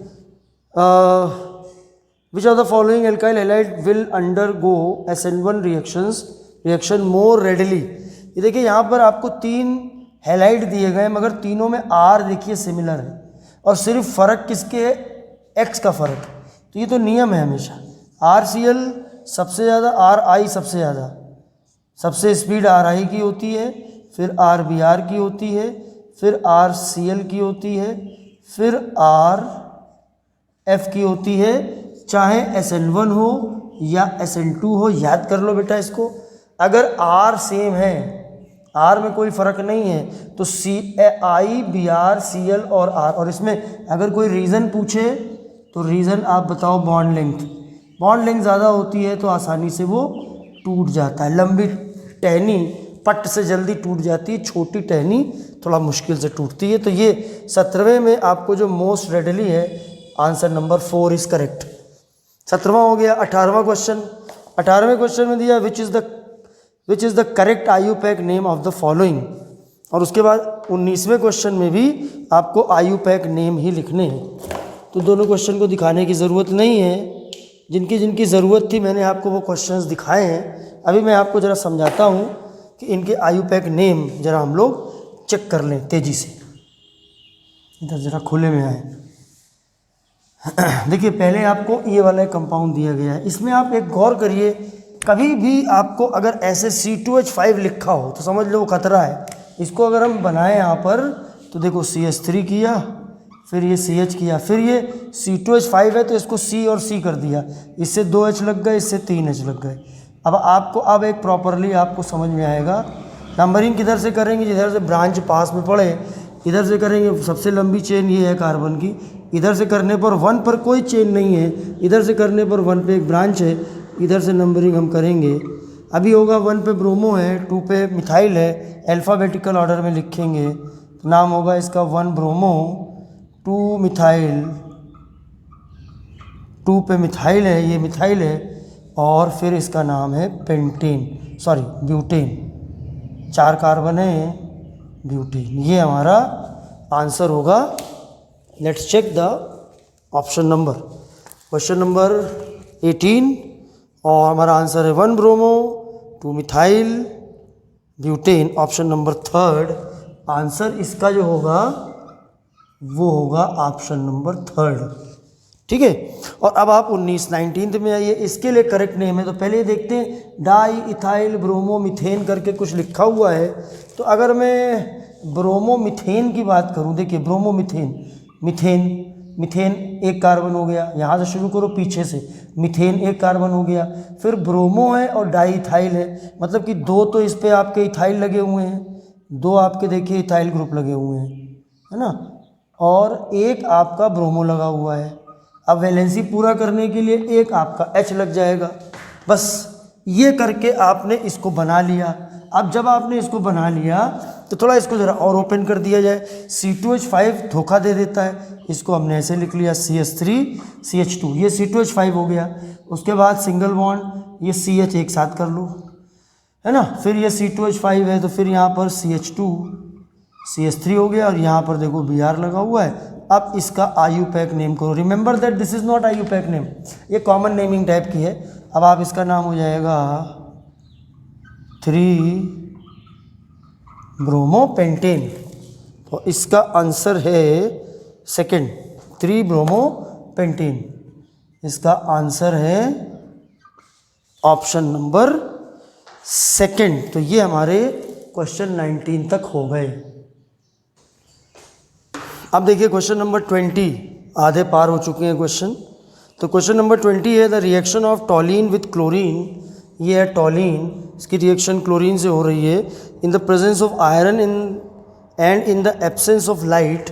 Which of the following alkyl halide will undergo SN1 reaction more readily. ये देखिए यहाँ पर आपको 3 हैलाइड दिए गए, मगर तीनों में R देखिए सिमिलर है, और सिर्फ फ़र्क किसके है, X का फ़र्क। तो ये तो नियम है हमेशा, RCl सबसे ज़्यादा, RI सबसे ज़्यादा, सबसे स्पीड RI की होती है, फिर RBr की होती है, फिर RCl की होती है, फिर RF की होती है, चाहे SN1 हो या SN2 हो। याद कर लो बेटा इसको, अगर R सेम है, R में कोई फ़र्क नहीं है, तो I, Br, Cl और R। और इसमें अगर कोई रीज़न पूछे तो रीज़न आप बताओ, बॉन्ड लेंथ ज़्यादा होती है तो आसानी से वो टूट जाता है। लंबी टहनी पट से जल्दी टूट जाती है, छोटी टहनी थोड़ा मुश्किल से टूटती है। तो ये 17वें में आपको जो मोस्ट रेडली है, आंसर नंबर 4 इज़ करेक्ट। 17वां हो गया। 18वां क्वेश्चन। 18वें क्वेश्चन में दिया which is the correct IUPAC name of the following. और उसके बाद 19वें क्वेश्चन में भी आपको IUPAC नेम ही लिखने हैं। तो दोनों क्वेश्चन को दिखाने की ज़रूरत नहीं है, जिनकी ज़रूरत थी मैंने आपको वो क्वेश्चंस दिखाए हैं। अभी मैं आपको ज़रा समझाता हूँ कि इनके IUPAC नेम ज़रा हम लोग चेक कर लें तेज़ी से। इधर ज़रा खुले में आए। देखिए, पहले आपको ये वाला कंपाउंड दिया गया है, इसमें आप एक गौर करिए, कभी भी आपको अगर ऐसे C2H5 लिखा हो तो समझ लो वो खतरा है। इसको अगर हम बनाएं यहाँ पर तो देखो CH3 किया, फिर ये CH किया, फिर ये C2H5 है तो इसको C और C कर दिया, इससे 2H लग गए, इससे 3H लग गए। अब आपको अब एक प्रॉपरली आपको समझ में आएगा। नंबरिंग किधर से करेंगे, जिधर से ब्रांच पास में पड़े इधर से करेंगे। सबसे लंबी चेन ये है कार्बन की, इधर से करने पर 1 पर कोई चेन नहीं है, इधर से करने पर 1 पे एक ब्रांच है, इधर से नंबरिंग हम करेंगे। अभी होगा 1 पे ब्रोमो है, 2 पे मिथाइल है, अल्फ़ाबेटिकल ऑर्डर में लिखेंगे तो नाम होगा इसका 1 ब्रोमो, 2 मिथाइल, 2 पे मिथाइल है, ये मिथाइल है, और फिर इसका नाम है ब्यूटेन। 4 कार्बन है, ब्यूटेन। ये हमारा आंसर होगा। Let's check the option number. Question number 18 और हमारा आंसर है 1 bromo, 2 methyl, butane. Option number 3 answer इसका जो होगा वो होगा ऑप्शन नंबर 3। ठीक है। और अब आप 19th में आइए, इसके लिए करेक्ट नेम है। तो पहले देखते हैं, डाई इथाइल ब्रोमो मिथेन करके कुछ लिखा हुआ है। तो अगर मैं ब्रोमो मिथेन की बात करूं, देखिए ब्रोमो मिथेन, मिथेन एक कार्बन हो गया, यहाँ से शुरू करो पीछे से, मिथेन एक कार्बन हो गया, फिर ब्रोमो है और डाई इथाइल है, मतलब कि दो तो इस पे आपके इथाइल लगे हुए हैं, दो आपके देखिए इथाइल ग्रुप लगे हुए हैं, है ना, और एक आपका ब्रोमो लगा हुआ है। अब वैलेंसी पूरा करने के लिए एक आपका H लग जाएगा। बस ये करके आपने इसको बना लिया। अब जब आपने इसको बना लिया तो थोड़ा इसको ज़रा और ओपन कर दिया जाए। C2H5 धोखा दे देता है, इसको हमने ऐसे लिख लिया CH3CH2, ये C2H5 हो गया। उसके बाद सिंगल बॉन्ड ये CH एक साथ कर लो, है ना, फिर ये C2H5 है तो फिर यहाँ पर CH2CH3 हो गया, और यहाँ पर देखो Br लगा हुआ है। अब इसका IUPAC नेम करो। Remember that this is not IUPAC name, ये कॉमन नेमिंग टाइप की है। अब आप इसका नाम हो जाएगा 3-ब्रोमोपेंटेन, तो इसका आंसर है सेकंड, 3-ब्रोमोपेंटेन। इसका आंसर है ऑप्शन नंबर सेकंड। तो ये हमारे क्वेश्चन 19 तक हो गए। अब देखिए क्वेश्चन नंबर 20, आधे पार हो चुके हैं क्वेश्चन। तो क्वेश्चन नंबर 20 है the reaction of टॉलिन with chlorine. ये है टॉलिन, इसकी रिएक्शन क्लोरीन से हो रही है in the presence of iron and in the absence of light.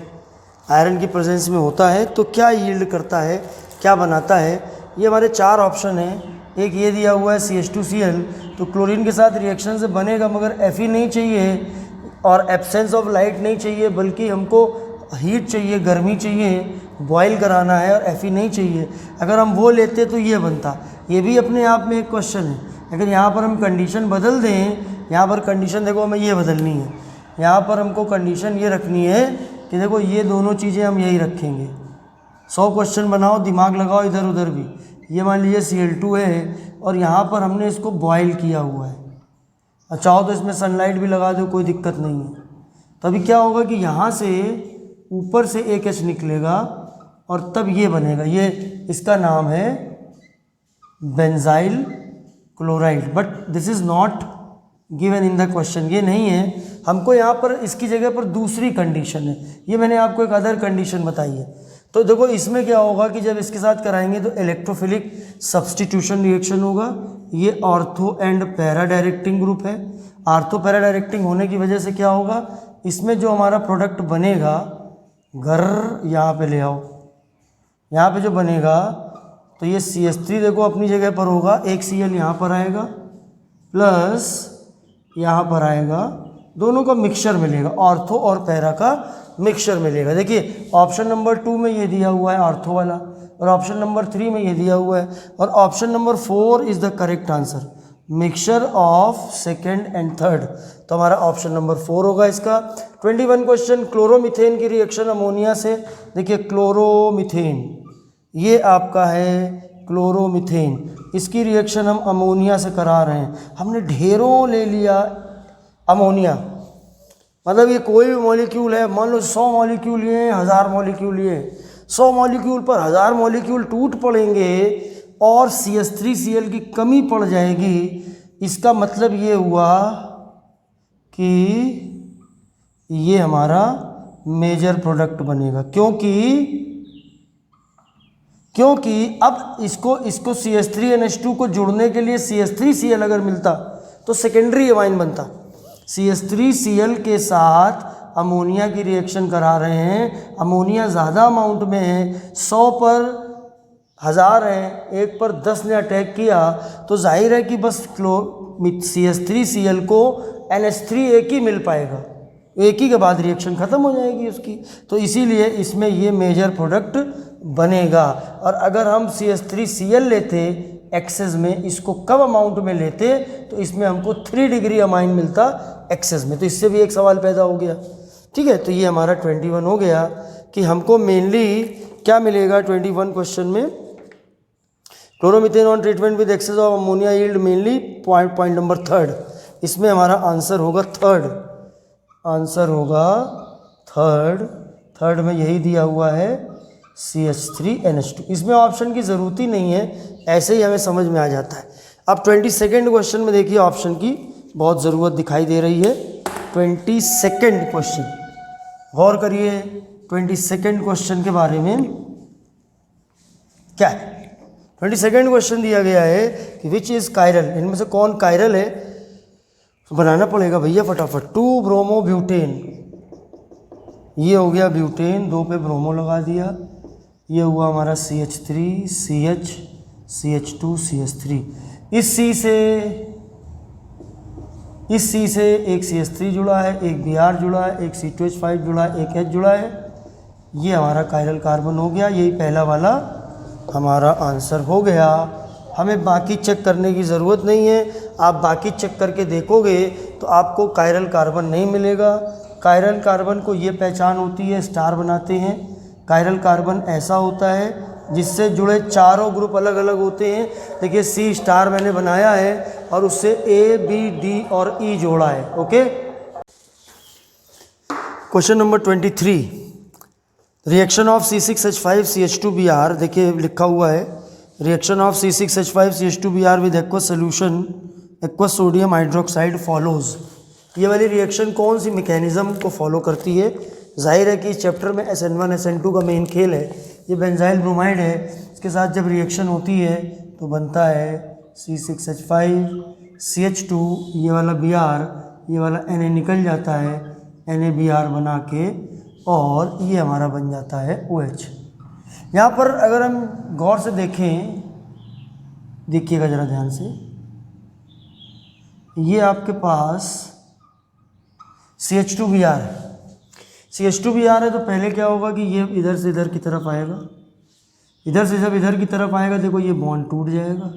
Iron की प्रेजेंस में होता है तो क्या यील्ड करता है, क्या बनाता है। ये हमारे चार ऑप्शन हैं। एक ये दिया हुआ है CH2Cl, तो क्लोरीन के साथ रिएक्शन से बनेगा, मगर Fe नहीं चाहिए और एब्सेंस ऑफ लाइट नहीं चाहिए, बल्कि हमको हीट चाहिए, गर्मी चाहिए, बॉयल कराना है, और Fe नहीं चाहिए। अगर हम वो लेते तो ये बनता। ये भी अपने आप में एक क्वेश्चन है। अगर यहाँ पर हम कंडीशन बदल दें, यहाँ पर कंडीशन देखो हमें ये बदलनी है, यहाँ पर हमको कंडीशन ये रखनी है कि देखो ये दोनों चीज़ें हम यही रखेंगे। 100 क्वेश्चन बनाओ, दिमाग लगाओ इधर उधर भी। ये मान लीजिए Cl2 है और यहाँ पर हमने इसको बॉयल किया हुआ है, और चाहो तो इसमें सनलाइट भी लगा दो, कोई दिक्कत नहीं है। तो अभी क्या होगा कि यहाँ से ऊपर से एक H निकलेगा और तब ये बनेगा, ये इसका नाम है benzyl chloride, but this is not given in the question, ये नहीं है। हमको यहाँ पर इसकी जगह पर दूसरी कंडीशन है, ये मैंने आपको एक अदर कंडीशन बताई है। तो देखो इसमें क्या होगा कि जब इसके साथ कराएंगे तो इलेक्ट्रोफिलिक सब्स्टिट्यूशन रिएक्शन होगा। ये ortho and para directing group है। ऑर्थो पैरा डायरेक्टिंग होने की वजह से क्या होगा, इसमें जो हमारा प्रोडक्ट बनेगा, घर यहाँ पे ले आओ, यहाँ पे जो बनेगा तो ये CH3 देखो अपनी जगह पर होगा, एक Cl यहाँ पर आएगा प्लस यहाँ पर आएगा, दोनों का मिक्सचर मिलेगा, ऑर्थो और पैरा का मिक्सचर मिलेगा। देखिए ऑप्शन नंबर 2 में ये दिया हुआ है ऑर्थो वाला, और ऑप्शन नंबर 3 में ये दिया हुआ है, और option number 4 is the correct answer, mixture of second and third. तो हमारा ऑप्शन नंबर 4 होगा इसका। 21 क्वेश्चन, क्लोरोमीथेन की रिएक्शन अमोनिया से। देखिए क्लोरोमीथेन, ये आपका है क्लोरोमीथेन, इसकी रिएक्शन हम अमोनिया से करा रहे हैं। हमने ढेरों ले लिया अमोनिया, मतलब ये कोई भी मॉलिक्यूल है, मान लो 100 मॉलिक्यूल लिए, 1000 मॉलिक्यूल लिए, 100 मॉलिक्यूल पर 1000 मॉलिक्यूल टूट पड़ेंगे और CH3Cl की कमी पड़ जाएगी। इसका मतलब ये हुआ कि ये हमारा मेजर प्रोडक्ट बनेगा, क्योंकि अब इसको CH3NH2 को जोड़ने के लिए CH3Cl अगर मिलता तो सेकेंडरी एमाइन बनता। CH3Cl के साथ अमोनिया की रिएक्शन करा रहे हैं, अमोनिया ज़्यादा अमाउंट में है, 100 पर 1000 है, एक पर 10 ने अटैक किया, तो जाहिर है कि बस CH3Cl को NH3 एक ही मिल पाएगा, एक ही के बाद रिएक्शन ख़त्म हो जाएगी उसकी। तो इसीलिए इसमें ये मेजर प्रोडक्ट बनेगा। और अगर हम CH3Cl लेते एक्सेस में, इसको कम अमाउंट में लेते तो इसमें हमको 3 डिग्री अमाइन मिलता एक्सेस में। तो इससे भी एक सवाल पैदा हो गया। ठीक है, तो ये हमारा 21 हो गया कि हमको मेनली क्या मिलेगा 21 क्वेश्चन में, chloromethane on treatment with excess of ammonia yield mainly point number 3। इसमें हमारा आंसर होगा थर्ड, आंसर होगा थर्ड में यही दिया हुआ है CH3NH2। इसमें ऑप्शन की ज़रूरत ही नहीं है, ऐसे ही हमें समझ में आ जाता है। अब 22nd क्वेश्चन में देखिए ऑप्शन की बहुत ज़रूरत दिखाई दे रही है। 22nd क्वेश्चन, गौर करिए 22nd क्वेश्चन के बारे में। क्या है? 22nd क्वेश्चन दिया गया है कि विच इज़ कायरल, इनमें से कौन कायरल है? तो बनाना पड़ेगा भैया फटाफट। 2 ब्रोमो ब्यूटेन, ये हो गया ब्यूटेन, 2 पे ब्रोमो लगा दिया, ये हुआ हमारा CH3 CH CH2 CH3। इस C से एक CH3 जुड़ा है, एक Br जुड़ा है, एक C2H5 जुड़ा है, एक H जुड़ा है। ये हमारा कायरल कार्बन हो गया। यही पहला वाला हमारा आंसर हो गया। हमें बाकी चेक करने की ज़रूरत नहीं है। आप बाकी चेक करके देखोगे तो आपको कायरल कार्बन नहीं मिलेगा। कायरल कार्बन को ये पहचान होती है, स्टार बनाते हैं। कायरल कार्बन ऐसा होता है जिससे जुड़े चारों ग्रुप अलग अलग होते हैं। देखिए C स्टार मैंने बनाया है और उससे A B D और E जोड़ा है। Okay, question number 23, reaction of C6H5 CH2Br। देखिए लिखा हुआ है reaction of C6H5 CH2Br with aqueous solution aqueous sodium hydroxide follows. ये वाली रिएक्शन कौन सी मैकेनिज्म को फॉलो करती है? जाहिर है कि इस चैप्टर में SN1 SN2 का मेन खेल है। ये बेंजाइल ब्रोमाइड है, इसके साथ जब रिएक्शन होती है तो बनता है C6H5 CH2, ये वाला Br, ये वाला Na निकल जाता है, NaBr बना के, और ये हमारा बन जाता है OH। यहाँ पर अगर हम गौर से देखें, देखिएगा ज़रा ध्यान से, ये आपके पास CH2Br है। CH2Br है तो पहले क्या होगा कि ये इधर से इधर की तरफ आएगा, इधर से जब इधर की तरफ आएगा देखो ये बॉन्ड टूट जाएगा,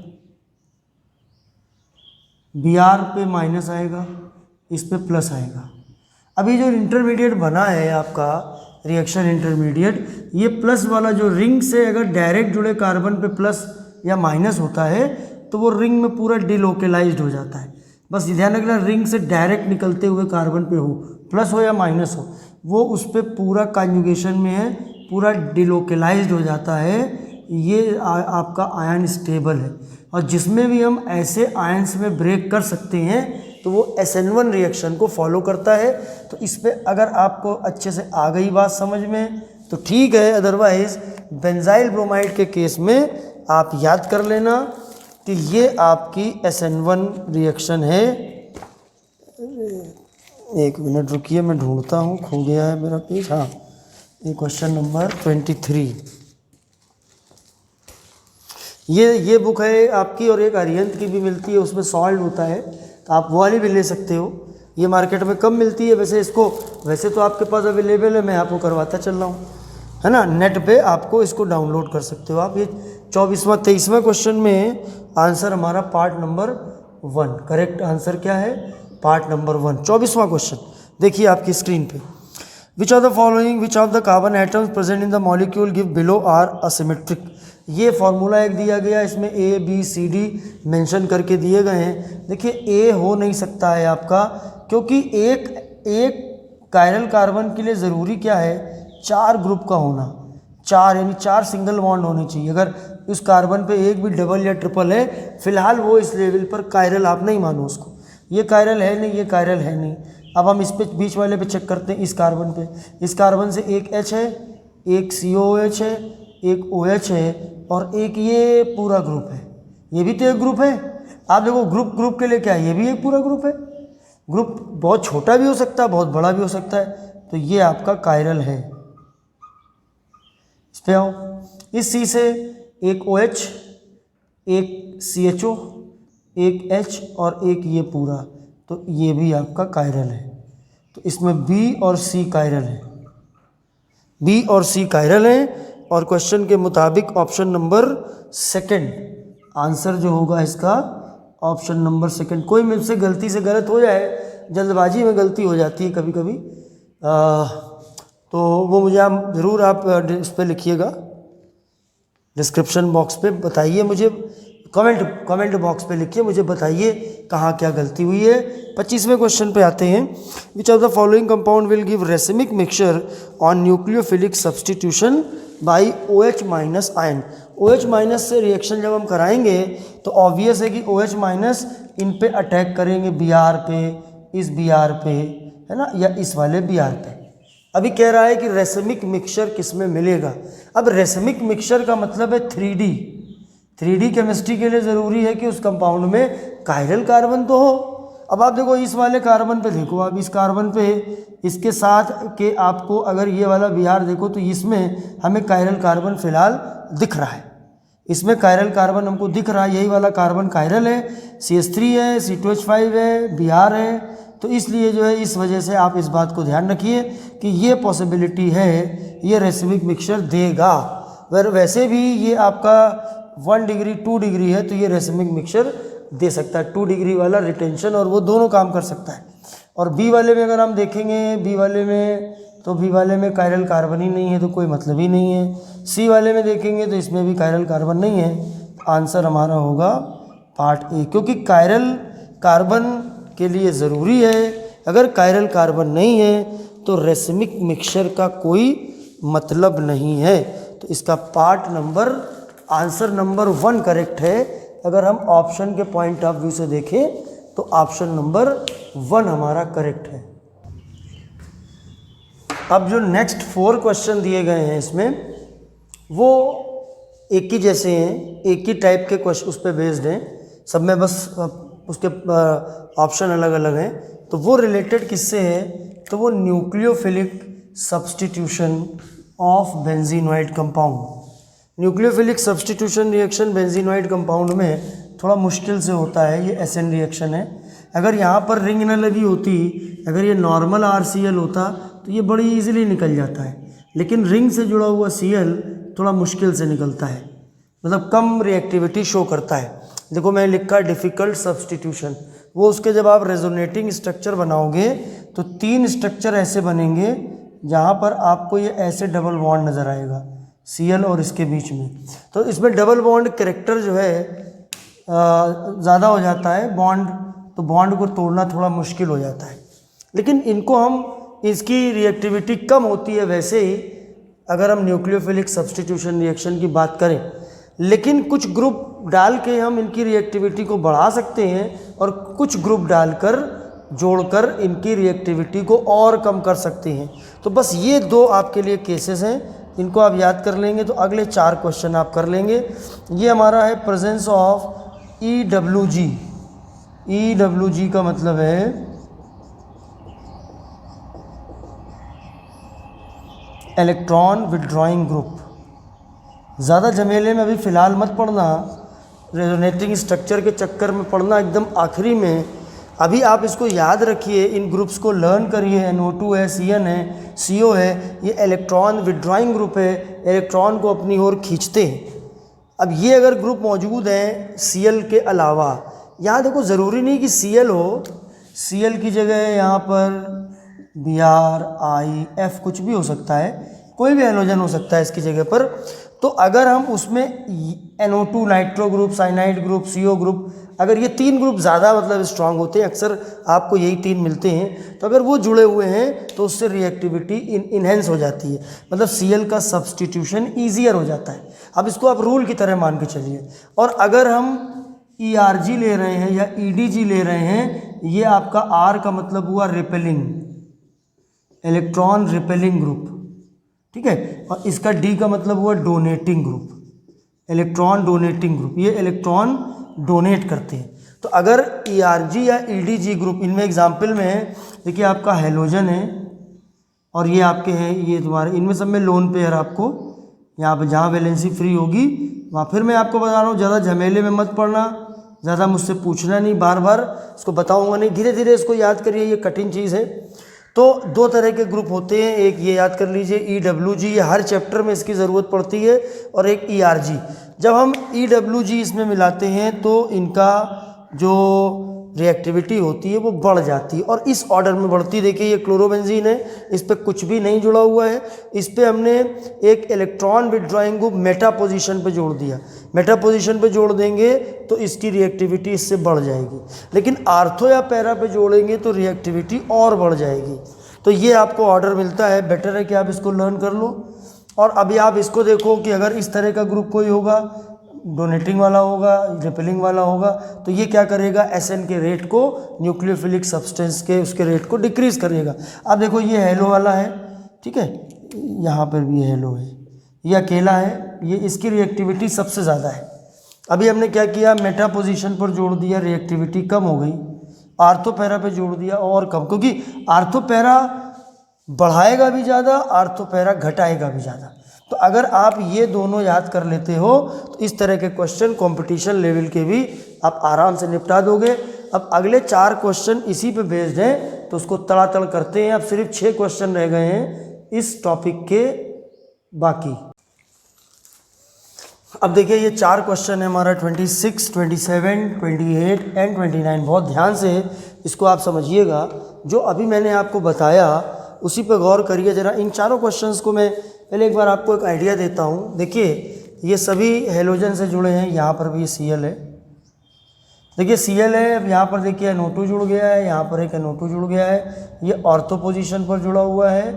Br पे माइनस आएगा, इस पे प्लस आएगा। अभी जो इंटरमीडिएट बना है आपका रिएक्शन इंटरमीडिएट, ये प्लस वाला जो रिंग से अगर डायरेक्ट जुड़े कार्बन पे प्लस या माइनस होता है तो वो रिंग में पूरा डिलोकेलाइज्ड हो जाता है। बस ध्यान रखना, रिंग से डायरेक्ट निकलते हुए कार्बन पे हो, प्लस हो या माइनस हो, वो उस पर पूरा कॉन्जुगेशन में है, पूरा डिलोकेलाइज्ड हो जाता है। ये आपका आयन स्टेबल है, और जिसमें भी हम ऐसे आयन्स में ब्रेक कर सकते हैं तो वो SN1 रिएक्शन को फॉलो करता है। तो इस पर अगर आपको अच्छे से आ गई बात समझ में तो ठीक है, अदरवाइज बेंजाइल ब्रोमाइड के केस में आप याद कर लेना कि ये आपकी SN1 रिएक्शन है। एक मिनट रुकिए, मैं ढूंढता हूँ, खो गया है मेरा पेज। हाँ, ये क्वेश्चन नंबर 23, ये बुक है आपकी, और एक अरिहंत की भी मिलती है, उसमें सॉल्व होता है, तो आप वो वाली भी ले सकते हो। ये मार्केट में कम मिलती है वैसे, इसको वैसे तो आपके पास अवेलेबल है, मैं आपको करवाता चल रहा हूँ, है ना। नेट पे आपको इसको डाउनलोड कर सकते हो आप। ये 24वां 23वां क्वेश्चन में आंसर हमारा पार्ट नंबर 1, करेक्ट आंसर क्या है? पार्ट नंबर 1, 24वां क्वेश्चन देखिए आपकी स्क्रीन पे। Which of the following, which of the carbon atoms present in the molecule give below are asymmetric. ये फॉर्मूला एक दिया गया, इसमें A B C D mention करके दिए गए हैं। देखिए A हो नहीं सकता है आपका, क्योंकि एक कायरल कार्बन के लिए ज़रूरी क्या है? 4 ग्रुप का होना, 4 यानी 4 सिंगल बॉन्ड होने चाहिए। अगर उस कार्बन पे एक भी डबल या ट्रिपल है, फिलहाल वो इस लेवल पर कायरल आप नहीं मानो उसको, ये कायरल है नहीं, ये कायरल है नहीं। अब हम इस पे बीच वाले पे चेक करते हैं, इस कार्बन पे, इस कार्बन से एक H है, एक COOH है, एक OH है, और एक ये पूरा ग्रुप है, ये भी तो एक ग्रुप है। आप देखो ग्रुप के लिए क्या है, ये भी एक पूरा ग्रुप है। ग्रुप बहुत छोटा भी हो सकता है, बहुत बड़ा भी हो सकता है, तो ये आपका कायरल है। इस पे आओ, इस C से एक OH, एक CHO, एक H और एक ये पूरा, तो ये भी आपका कायरल है। तो इसमें B और C कायरल है, B और C कायरल है। और क्वेश्चन के मुताबिक ऑप्शन नंबर 2 आंसर जो होगा इसका, ऑप्शन नंबर 2। कोई मुझसे गलती से गलत हो जाए, जल्दबाजी में गलती हो जाती है कभी कभी, तो वो मुझे आप ज़रूर आप इस पर लिखिएगा, डिस्क्रिप्शन बॉक्स पे बताइए मुझे, कमेंट बॉक्स पे लिखिए, मुझे बताइए कहाँ क्या गलती हुई है। 25वें क्वेश्चन पे आते हैं। विच of the following compound will give racemic mixture on nucleophilic substitution by OH minus ion. OH minus से रिएक्शन जब हम कराएंगे तो ऑब्वियस है कि OH माइनस इन पे अटैक करेंगे, Br पे, इस Br पे, है ना, या इस वाले Br पे। अभी कह रहा है कि रेसमिक मिक्सचर किस में मिलेगा। अब रेसमिक मिक्सचर का मतलब है 3D केमिस्ट्री के लिए ज़रूरी है कि उस कंपाउंड में कायरल कार्बन तो हो। अब आप देखो इस वाले कार्बन पे देखो, आप इस कार्बन पे इसके साथ के आपको अगर ये वाला बिहार देखो तो इसमें हमें कायरल कार्बन फिलहाल दिख रहा है, इसमें कायरल कार्बन हमको दिख रहा है, यही वाला कार्बन कायरल है, CH3 है, C2H5 है, बिहार है। तो इसलिए जो है इस वजह से आप इस बात को ध्यान रखिए कि ये पॉसिबिलिटी है, ये रेसमिक मिक्सचर देगा। वैसे भी ये आपका 1 डिग्री 2 डिग्री है तो ये रेसमिक मिक्सचर दे सकता है, 2 डिग्री वाला रिटेंशन और वो दोनों काम कर सकता है। और बी वाले में अगर हम देखेंगे, बी वाले में कायरल कार्बन ही नहीं है तो कोई मतलब ही नहीं है। सी वाले में देखेंगे तो इसमें भी कायरल कार्बन नहीं है। आंसर हमारा होगा पार्ट ए, क्योंकि कायरल कार्बन के लिए ज़रूरी है। अगर कायरल कार्बन नहीं है तो रेसमिक मिक्सचर का कोई मतलब नहीं है। तो इसका आंसर नंबर 1 करेक्ट है। अगर हम ऑप्शन के पॉइंट ऑफ व्यू से देखें तो ऑप्शन नंबर 1 हमारा करेक्ट है। अब जो नेक्स्ट 4 क्वेश्चन दिए गए हैं इसमें वो एक ही जैसे हैं, एक ही टाइप के क्वेश्चन उस पर बेस्ड हैं, सब में बस उसके ऑप्शन अलग अलग हैं। तो वो रिलेटेड किससे है, तो वो nucleophilic substitution of benzenoid compound. Nucleophilic substitution reaction benzenoid compound में थोड़ा मुश्किल से होता है, ये SN रिएक्शन है। अगर यहाँ पर रिंग न लगी होती, अगर ये नॉर्मल RCl होता तो ये बड़ी इजीली निकल जाता है, लेकिन रिंग से जुड़ा हुआ Cl थोड़ा मुश्किल से निकलता है, मतलब कम रिएक्टिविटी शो करता है। देखो मैं लिखा डिफ़िकल्ट सब्स्टिट्यूशन, वो उसके जब आप रेजोनेटिंग स्ट्रक्चर बनाओगे तो 3 स्ट्रक्चर ऐसे बनेंगे जहाँ पर आपको ये ऐसे डबल बॉन्ड नज़र आएगा Cl और इसके बीच में। तो इसमें डबल बॉन्ड कैरेक्टर जो है ज़्यादा हो जाता है बॉन्ड, तो बॉन्ड को तोड़ना थोड़ा मुश्किल हो जाता है। लेकिन इनको हम, इसकी रिएक्टिविटी कम होती है वैसे ही अगर हम न्यूक्लियोफिलिक सब्स्टिट्यूशन रिएक्शन की बात करें, लेकिन कुछ ग्रुप डाल के हम इनकी रिएक्टिविटी को बढ़ा सकते हैं और कुछ ग्रुप डालकर जोड़कर इनकी रिएक्टिविटी को और कम कर सकते हैं। तो बस ये 2 आपके लिए केसेस हैं, इनको आप याद कर लेंगे तो अगले 4 क्वेश्चन आप कर लेंगे। ये हमारा है प्रेजेंस ऑफ EWG। EWG का मतलब है इलेक्ट्रॉन विथड्रॉइंग ग्रुप। ज़्यादा झमेले में अभी फ़िलहाल मत पढ़ना, रेजोनेटिंग स्ट्रक्चर के चक्कर में पढ़ना एकदम आखिरी में। अभी आप इसको याद रखिए, इन ग्रुप्स को लर्न करिए। NO2 है, CN है, CO है, ये इलेक्ट्रॉन विथड्रॉइंग ग्रुप है, इलेक्ट्रॉन को अपनी ओर खींचते हैं। अब ये अगर ग्रुप मौजूद हैं Cl के अलावा, यहाँ देखो ज़रूरी नहीं कि Cl हो, Cl की जगह यहाँ पर Br, I, F कुछ भी हो सकता है, कोई भी हैलोजन हो सकता है इसकी जगह पर। तो अगर हम उसमें NO2 nitro group, cyanide group, CO group, अगर ये 3 ग्रुप ज़्यादा मतलब स्ट्रांग होते हैं, अक्सर आपको यही 3 मिलते हैं, तो अगर वो जुड़े हुए हैं तो उससे रिएक्टिविटी इन्हेंस हो जाती है, मतलब Cl का सब्स्टिट्यूशन ईजियर हो जाता है। अब इसको आप रूल की तरह मान के चलिए। और अगर हम ERG ले रहे हैं या EDG ले रहे हैं, ये आपका R का मतलब हुआ रिपेलिंग, इलेक्ट्रॉन रिपेलिंग ग्रुप, ठीक है, और इसका D का मतलब हुआ donating group, electron donating group, ये इलेक्ट्रॉन डोनेट करते हैं। तो अगर ERG या EDG ग्रुप, इनमें एग्जाम्पल में है, देखिए आपका हैलोजन है और ये आपके हैं, ये तुम्हारे, इनमें सब में लोन पेयर आपको यहाँ पे जहाँ वैलेंसी फ्री होगी वहाँ, फिर मैं आपको बता रहा हूँ ज़्यादा झमेले में मत पड़ना, ज़्यादा मुझसे पूछना नहीं, बार बार इसको बताऊँगा नहीं, धीरे धीरे इसको याद करिए, ये कठिन चीज़ है। तो 2 तरह के ग्रुप होते हैं, एक ये याद कर लीजिए EWG, ये हर चैप्टर में इसकी ज़रूरत पड़ती है, और एक ERG। जब हम EWG इसमें मिलाते हैं तो इनका जो रिएक्टिविटी होती है वो बढ़ जाती है, और इस ऑर्डर में बढ़ती। देखिए ये क्लोरोबेंजीन है, इस पर कुछ भी नहीं जुड़ा हुआ है, इस पर हमने एक electron withdrawing group Meta position पे जोड़ दिया, मेटा पोजीशन पे जोड़ देंगे तो इसकी रिएक्टिविटी इससे बढ़ जाएगी, लेकिन आर्थो या पैरा पे जोड़ेंगे तो रिएक्टिविटी और बढ़ जाएगी। तो ये आपको ऑर्डर मिलता है, बेटर है कि आप इसको लर्न कर लो। और अभी आप इसको देखो कि अगर इस तरह का ग्रुप कोई होगा, डोनेटिंग वाला होगा, रिपेलिंग वाला होगा, तो ये क्या करेगा, SN के रेट को, न्यूक्लियोफिलिक सब्सटेंस के उसके रेट को डिक्रीज़ करेगा। अब देखो ये हेलो वाला है, ठीक है, यहाँ पर भी हेलो है, ये अकेला है, ये इसकी रिएक्टिविटी सबसे ज़्यादा है। अभी हमने क्या किया, मेटा पोजीशन पर जोड़ दिया, रिएक्टिविटी कम हो गई, आर्थो पैरा पे जोड़ दिया और कम, क्योंकि आर्थो पैरा बढ़ाएगा भी ज़्यादा, आर्थो पैरा घटाएगा भी ज़्यादा। तो अगर आप ये दोनों याद कर लेते हो तो इस तरह के क्वेश्चन कंपटीशन लेवल के भी आप आराम से निपटा दोगे। अब अगले 4 क्वेश्चन इसी पे बेस्ड हैं, तो उसको तड़ातड़ करते हैं। अब सिर्फ 6 क्वेश्चन रह गए हैं इस टॉपिक के बाकी। अब देखिए ये 4 क्वेश्चन है हमारा 26, 27, 28 एंड 29। बहुत ध्यान से इसको आप समझिएगा, जो अभी मैंने आपको बताया उसी पर गौर करिए ज़रा। इन चारों क्वेश्चंस को मैं पहले एक बार आपको एक आइडिया देता हूँ। देखिए ये सभी हेलोजन से जुड़े हैं, यहाँ पर भी Cl है, देखिए Cl है। अब यहाँ पर देखिए NO2 जुड़ गया है, यहाँ पर एक NO2 जुड़ गया है, ये ऑर्थो पोजीशन पर जुड़ा हुआ है,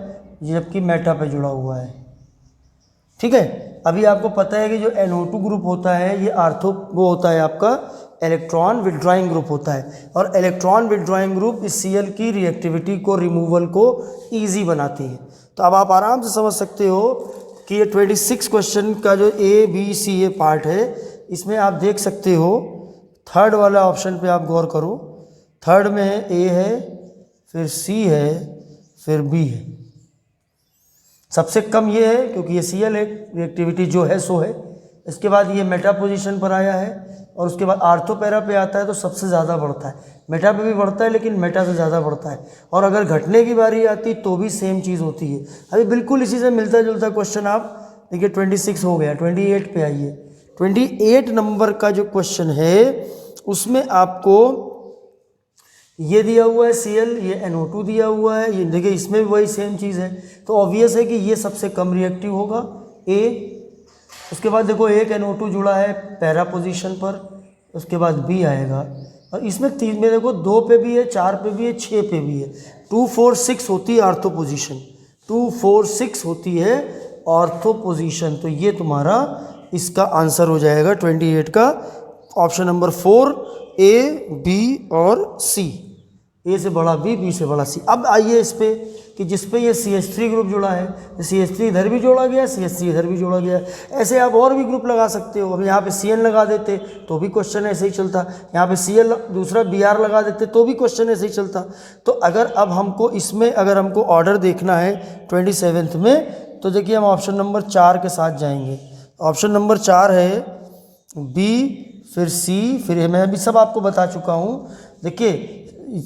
जबकि मेटा पे जुड़ा हुआ है, ठीक है। अभी आपको पता है कि जो NO2 ग्रुप होता है ये आर्थो वो होता है आपका इलेक्ट्रॉन विड्रॉइंग ग्रुप होता है, और इलेक्ट्रॉन विड्रॉइंग ग्रुप इस Cl की रिएक्टिविटी को, रिमूवल को ईजी बनाती है। तो अब आप आराम से समझ सकते हो कि ये 26 क्वेश्चन का जो A, B, C पार्ट है, इसमें आप देख सकते हो थर्ड वाला ऑप्शन पे आप गौर करो। थर्ड में A है, फिर C है, फिर B है। सबसे कम ये है क्योंकि ये Cl है, रिएक्टिविटी जो है सो है। इसके बाद ये मेटा पोजीशन पर आया है, और उसके बाद आर्थो पैरा पे आता है तो सबसे ज़्यादा बढ़ता है। मेटा पे भी बढ़ता है लेकिन मेटा से ज़्यादा बढ़ता है, और अगर घटने की बारी आती तो भी सेम चीज़ होती है। अभी बिल्कुल इसी से मिलता जुलता क्वेश्चन आप देखिए 26 हो गया, 28 पे आइए। 28 नंबर का जो क्वेश्चन है उसमें आपको ये दिया हुआ है Cl, ये NO2 दिया हुआ है, ये देखिए इसमें भी वही सेम चीज़ है। तो ऑब्वियस है कि ये सबसे कम रिएक्टिव होगा A। उसके बाद देखो एक NO2 जुड़ा है पैरा पोजीशन पर, उसके बाद B आएगा, और इसमें 3 में देखो 2 पे भी है, 4 पे भी है, 6 पे भी है। 2, 4, 6 होती है आर्थो पोजीशन, 2, 4, 6 होती है ऑर्थो पोजीशन। तो ये तुम्हारा इसका आंसर हो जाएगा 28 का ऑप्शन नंबर 4, A, B और C। A से बड़ा B, B से बड़ा C। अब आइए इस पे कि जिस पे ये CH3 ग्रुप जुड़ा है, CH3 इधर भी जोड़ा गया, CH3 इधर भी जोड़ा गया। ऐसे आप और भी ग्रुप लगा सकते हो। अब यहाँ पे CN लगा देते तो भी क्वेश्चन ऐसे ही चलता, यहाँ पे Cl दूसरा Br लगा देते तो भी क्वेश्चन ऐसे ही चलता। तो अगर अब हमको इसमें अगर हमको ऑर्डर देखना है 27th में, तो देखिए हम ऑप्शन नंबर 4 के साथ जाएंगे। ऑप्शन नंबर 4 है B, फिर C, फिर A। मैं अभी सब आपको बता चुका हूँ। देखिए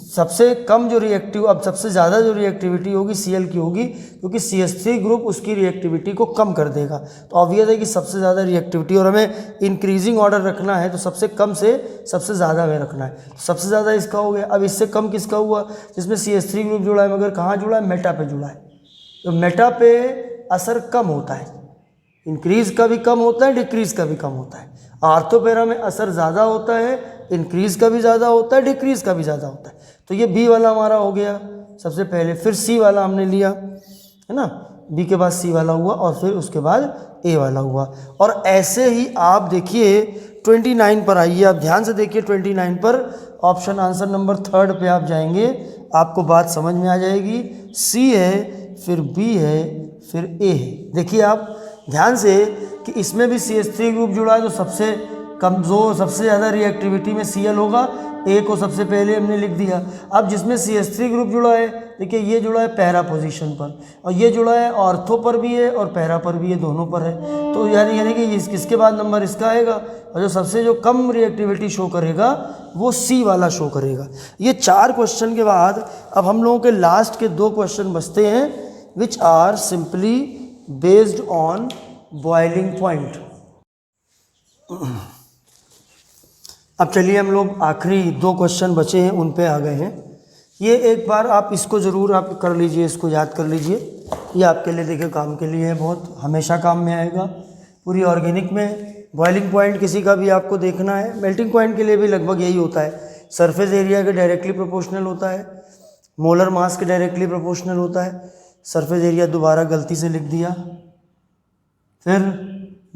सबसे कम जो रिएक्टिव, अब सबसे ज़्यादा जो रिएक्टिविटी होगी Cl की होगी, क्योंकि CH3 ग्रुप उसकी रिएक्टिविटी को कम कर देगा। तो ऑब्वियस है कि सबसे ज़्यादा रिएक्टिविटी, और हमें इंक्रीजिंग ऑर्डर रखना है तो सबसे कम से सबसे ज़्यादा में रखना है। तो सबसे ज़्यादा इसका हो गया। अब इससे कम किसका हुआ, जिसमें CH3 ग्रुप जुड़ा है, मगर कहाँ जुड़ा है, मेटा पे जुड़ा है। तो मेटा पे असर कम होता है, इंक्रीज़ का भी कम होता है, डिक्रीज़ का भी कम होता है। आर्थो पैरा में असर ज़्यादा होता है, इंक्रीज़ का भी ज़्यादा होता है, डिक्रीज़ का भी ज़्यादा होता है। तो ये B वाला हमारा हो गया सबसे पहले, फिर C वाला हमने लिया है ना, B के बाद C वाला हुआ, और फिर उसके बाद A वाला हुआ। और ऐसे ही आप देखिए 29 पर आइए, आप ध्यान से देखिए 29 पर ऑप्शन आंसर नंबर 3 पे आप जाएंगे, आपको बात समझ में आ जाएगी। C है, फिर B है, फिर A है। देखिए आप ध्यान से कि इसमें भी CH3 ग्रुप जुड़ा है, तो सबसे कमज़ोर, सबसे ज़्यादा रिएक्टिविटी में Cl होगा। A को सबसे पहले हमने लिख दिया। अब जिसमें CH3 ग्रुप जुड़ा है, देखिए ये जुड़ा है पैरा पोजीशन पर, और ये जुड़ा है ऑर्थो पर भी है और पैरा पर भी है, दोनों पर है। तो यानी कि इसके बाद नंबर इसका आएगा, और जो कम रिएक्टिविटी शो करेगा वो C वाला शो करेगा। ये 4 क्वेश्चन के बाद अब हम लोगों के लास्ट के 2 क्वेश्चन बचते हैं, which are simply based on boiling point. अब चलिए हम लोग आखिरी 2 क्वेश्चन बचे हैं उन पे आ गए हैं। ये एक बार आप इसको ज़रूर आप कर लीजिए, इसको याद कर लीजिए। ये आपके लिए देखिए काम के लिए है, बहुत हमेशा काम में आएगा। पूरी ऑर्गेनिक में बॉइलिंग पॉइंट किसी का भी आपको देखना है, मेल्टिंग पॉइंट के लिए भी लगभग यही होता है। सरफेस एरिया के डायरेक्टली प्रोपोर्शनल होता है, मोलर मास के डायरेक्टली प्रोपोर्शनल होता है। सरफेस एरिया दोबारा गलती से लिख दिया। फिर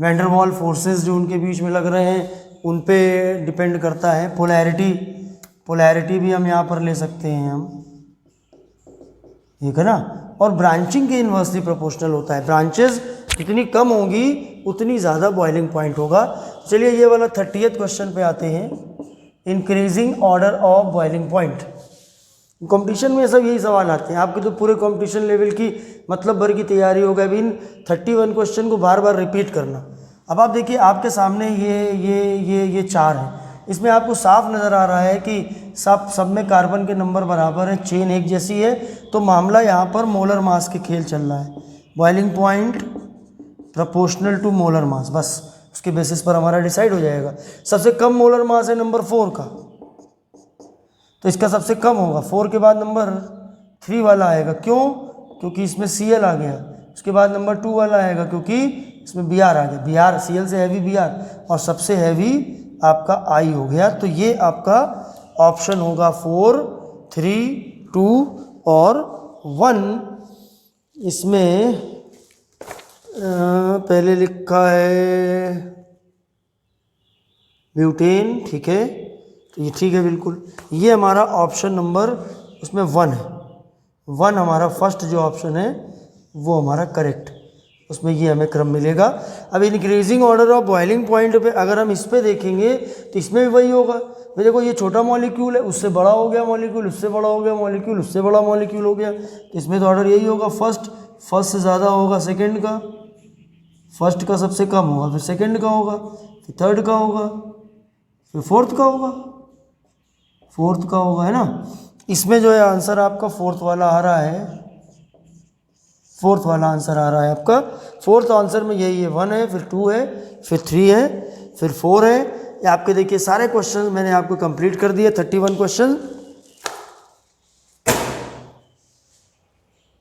वैन डर वाल फोर्सेस जो उनके बीच में लग रहे हैं उन पे डिपेंड करता है। पोलैरिटी भी हम यहाँ पर ले सकते हैं हम, ठीक है ना। और ब्रांचिंग के इन्वर्सली प्रोपोर्शनल होता है। ब्रांचेस जितनी कम होंगी उतनी ज़्यादा बॉइलिंग पॉइंट होगा। चलिए ये वाला 30th क्वेश्चन पे आते हैं, increasing order of boiling point. Competition में सब यही सवाल आते हैं, आपके तो पूरे कंपटीशन लेवल की मतलब भर की तैयारी हो गई। अभी इन 31 क्वेश्चन को बार बार रिपीट करना। अब आप देखिए आपके सामने ये 4 है, इसमें आपको साफ नज़र आ रहा है कि सब में कार्बन के नंबर बराबर है, चेन एक जैसी है, तो मामला यहाँ पर मोलर मास के खेल चल रहा है। Boiling point proportional to molar mass, बस उसके बेसिस पर हमारा डिसाइड हो जाएगा। सबसे कम मोलर मास है नंबर 4 का, तो इसका सबसे कम होगा। 4 के बाद नंबर 3 वाला आएगा, क्यों? क्योंकि इसमें Cl आ गया। उसके बाद नंबर 2 वाला आएगा क्योंकि इसमें Br आ गया। Br Cl से हैवी Br, और सबसे हैवी आपका I हो गया। तो ये आपका ऑप्शन होगा 4, 3, 2 और 1। इसमें पहले लिखा है ब्यूटेन, ठीक है, तो ये ठीक है बिल्कुल। ये हमारा ऑप्शन नंबर उसमें 1 है। 1 हमारा फर्स्ट जो ऑप्शन है वो हमारा करेक्ट, उसमें ये हमें क्रम मिलेगा। अब increasing order of boiling point पे अगर हम इस पे देखेंगे तो इसमें भी वही होगा। भाई देखो ये छोटा मॉलिक्यूल है, उससे बड़ा हो गया मॉलिक्यूल, उससे बड़ा हो गया मॉलिक्यूल, उससे बड़ा मॉलिक्यूल हो गया, तो इसमें तो ऑर्डर यही होगा। फर्स्ट से ज़्यादा होगा सेकेंड का, फर्स्ट का सबसे कम होगा, फिर सेकेंड का होगा, फिर थर्ड का होगा, फिर फोर्थ का होगा, फोर्थ का होगा, है ना। इसमें जो है आंसर आपका फोर्थ वाला आ रहा है, फोर्थ वाला आंसर आ रहा है आपका। फोर्थ आंसर में यही है, 1 है, फिर 2 है, फिर 3 है, फिर 4 है। ये आपके देखिए सारे क्वेश्चन मैंने आपको कंप्लीट कर दिए, 31 क्वेश्चन।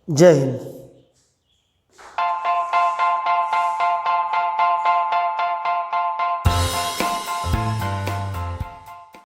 जय हिंद।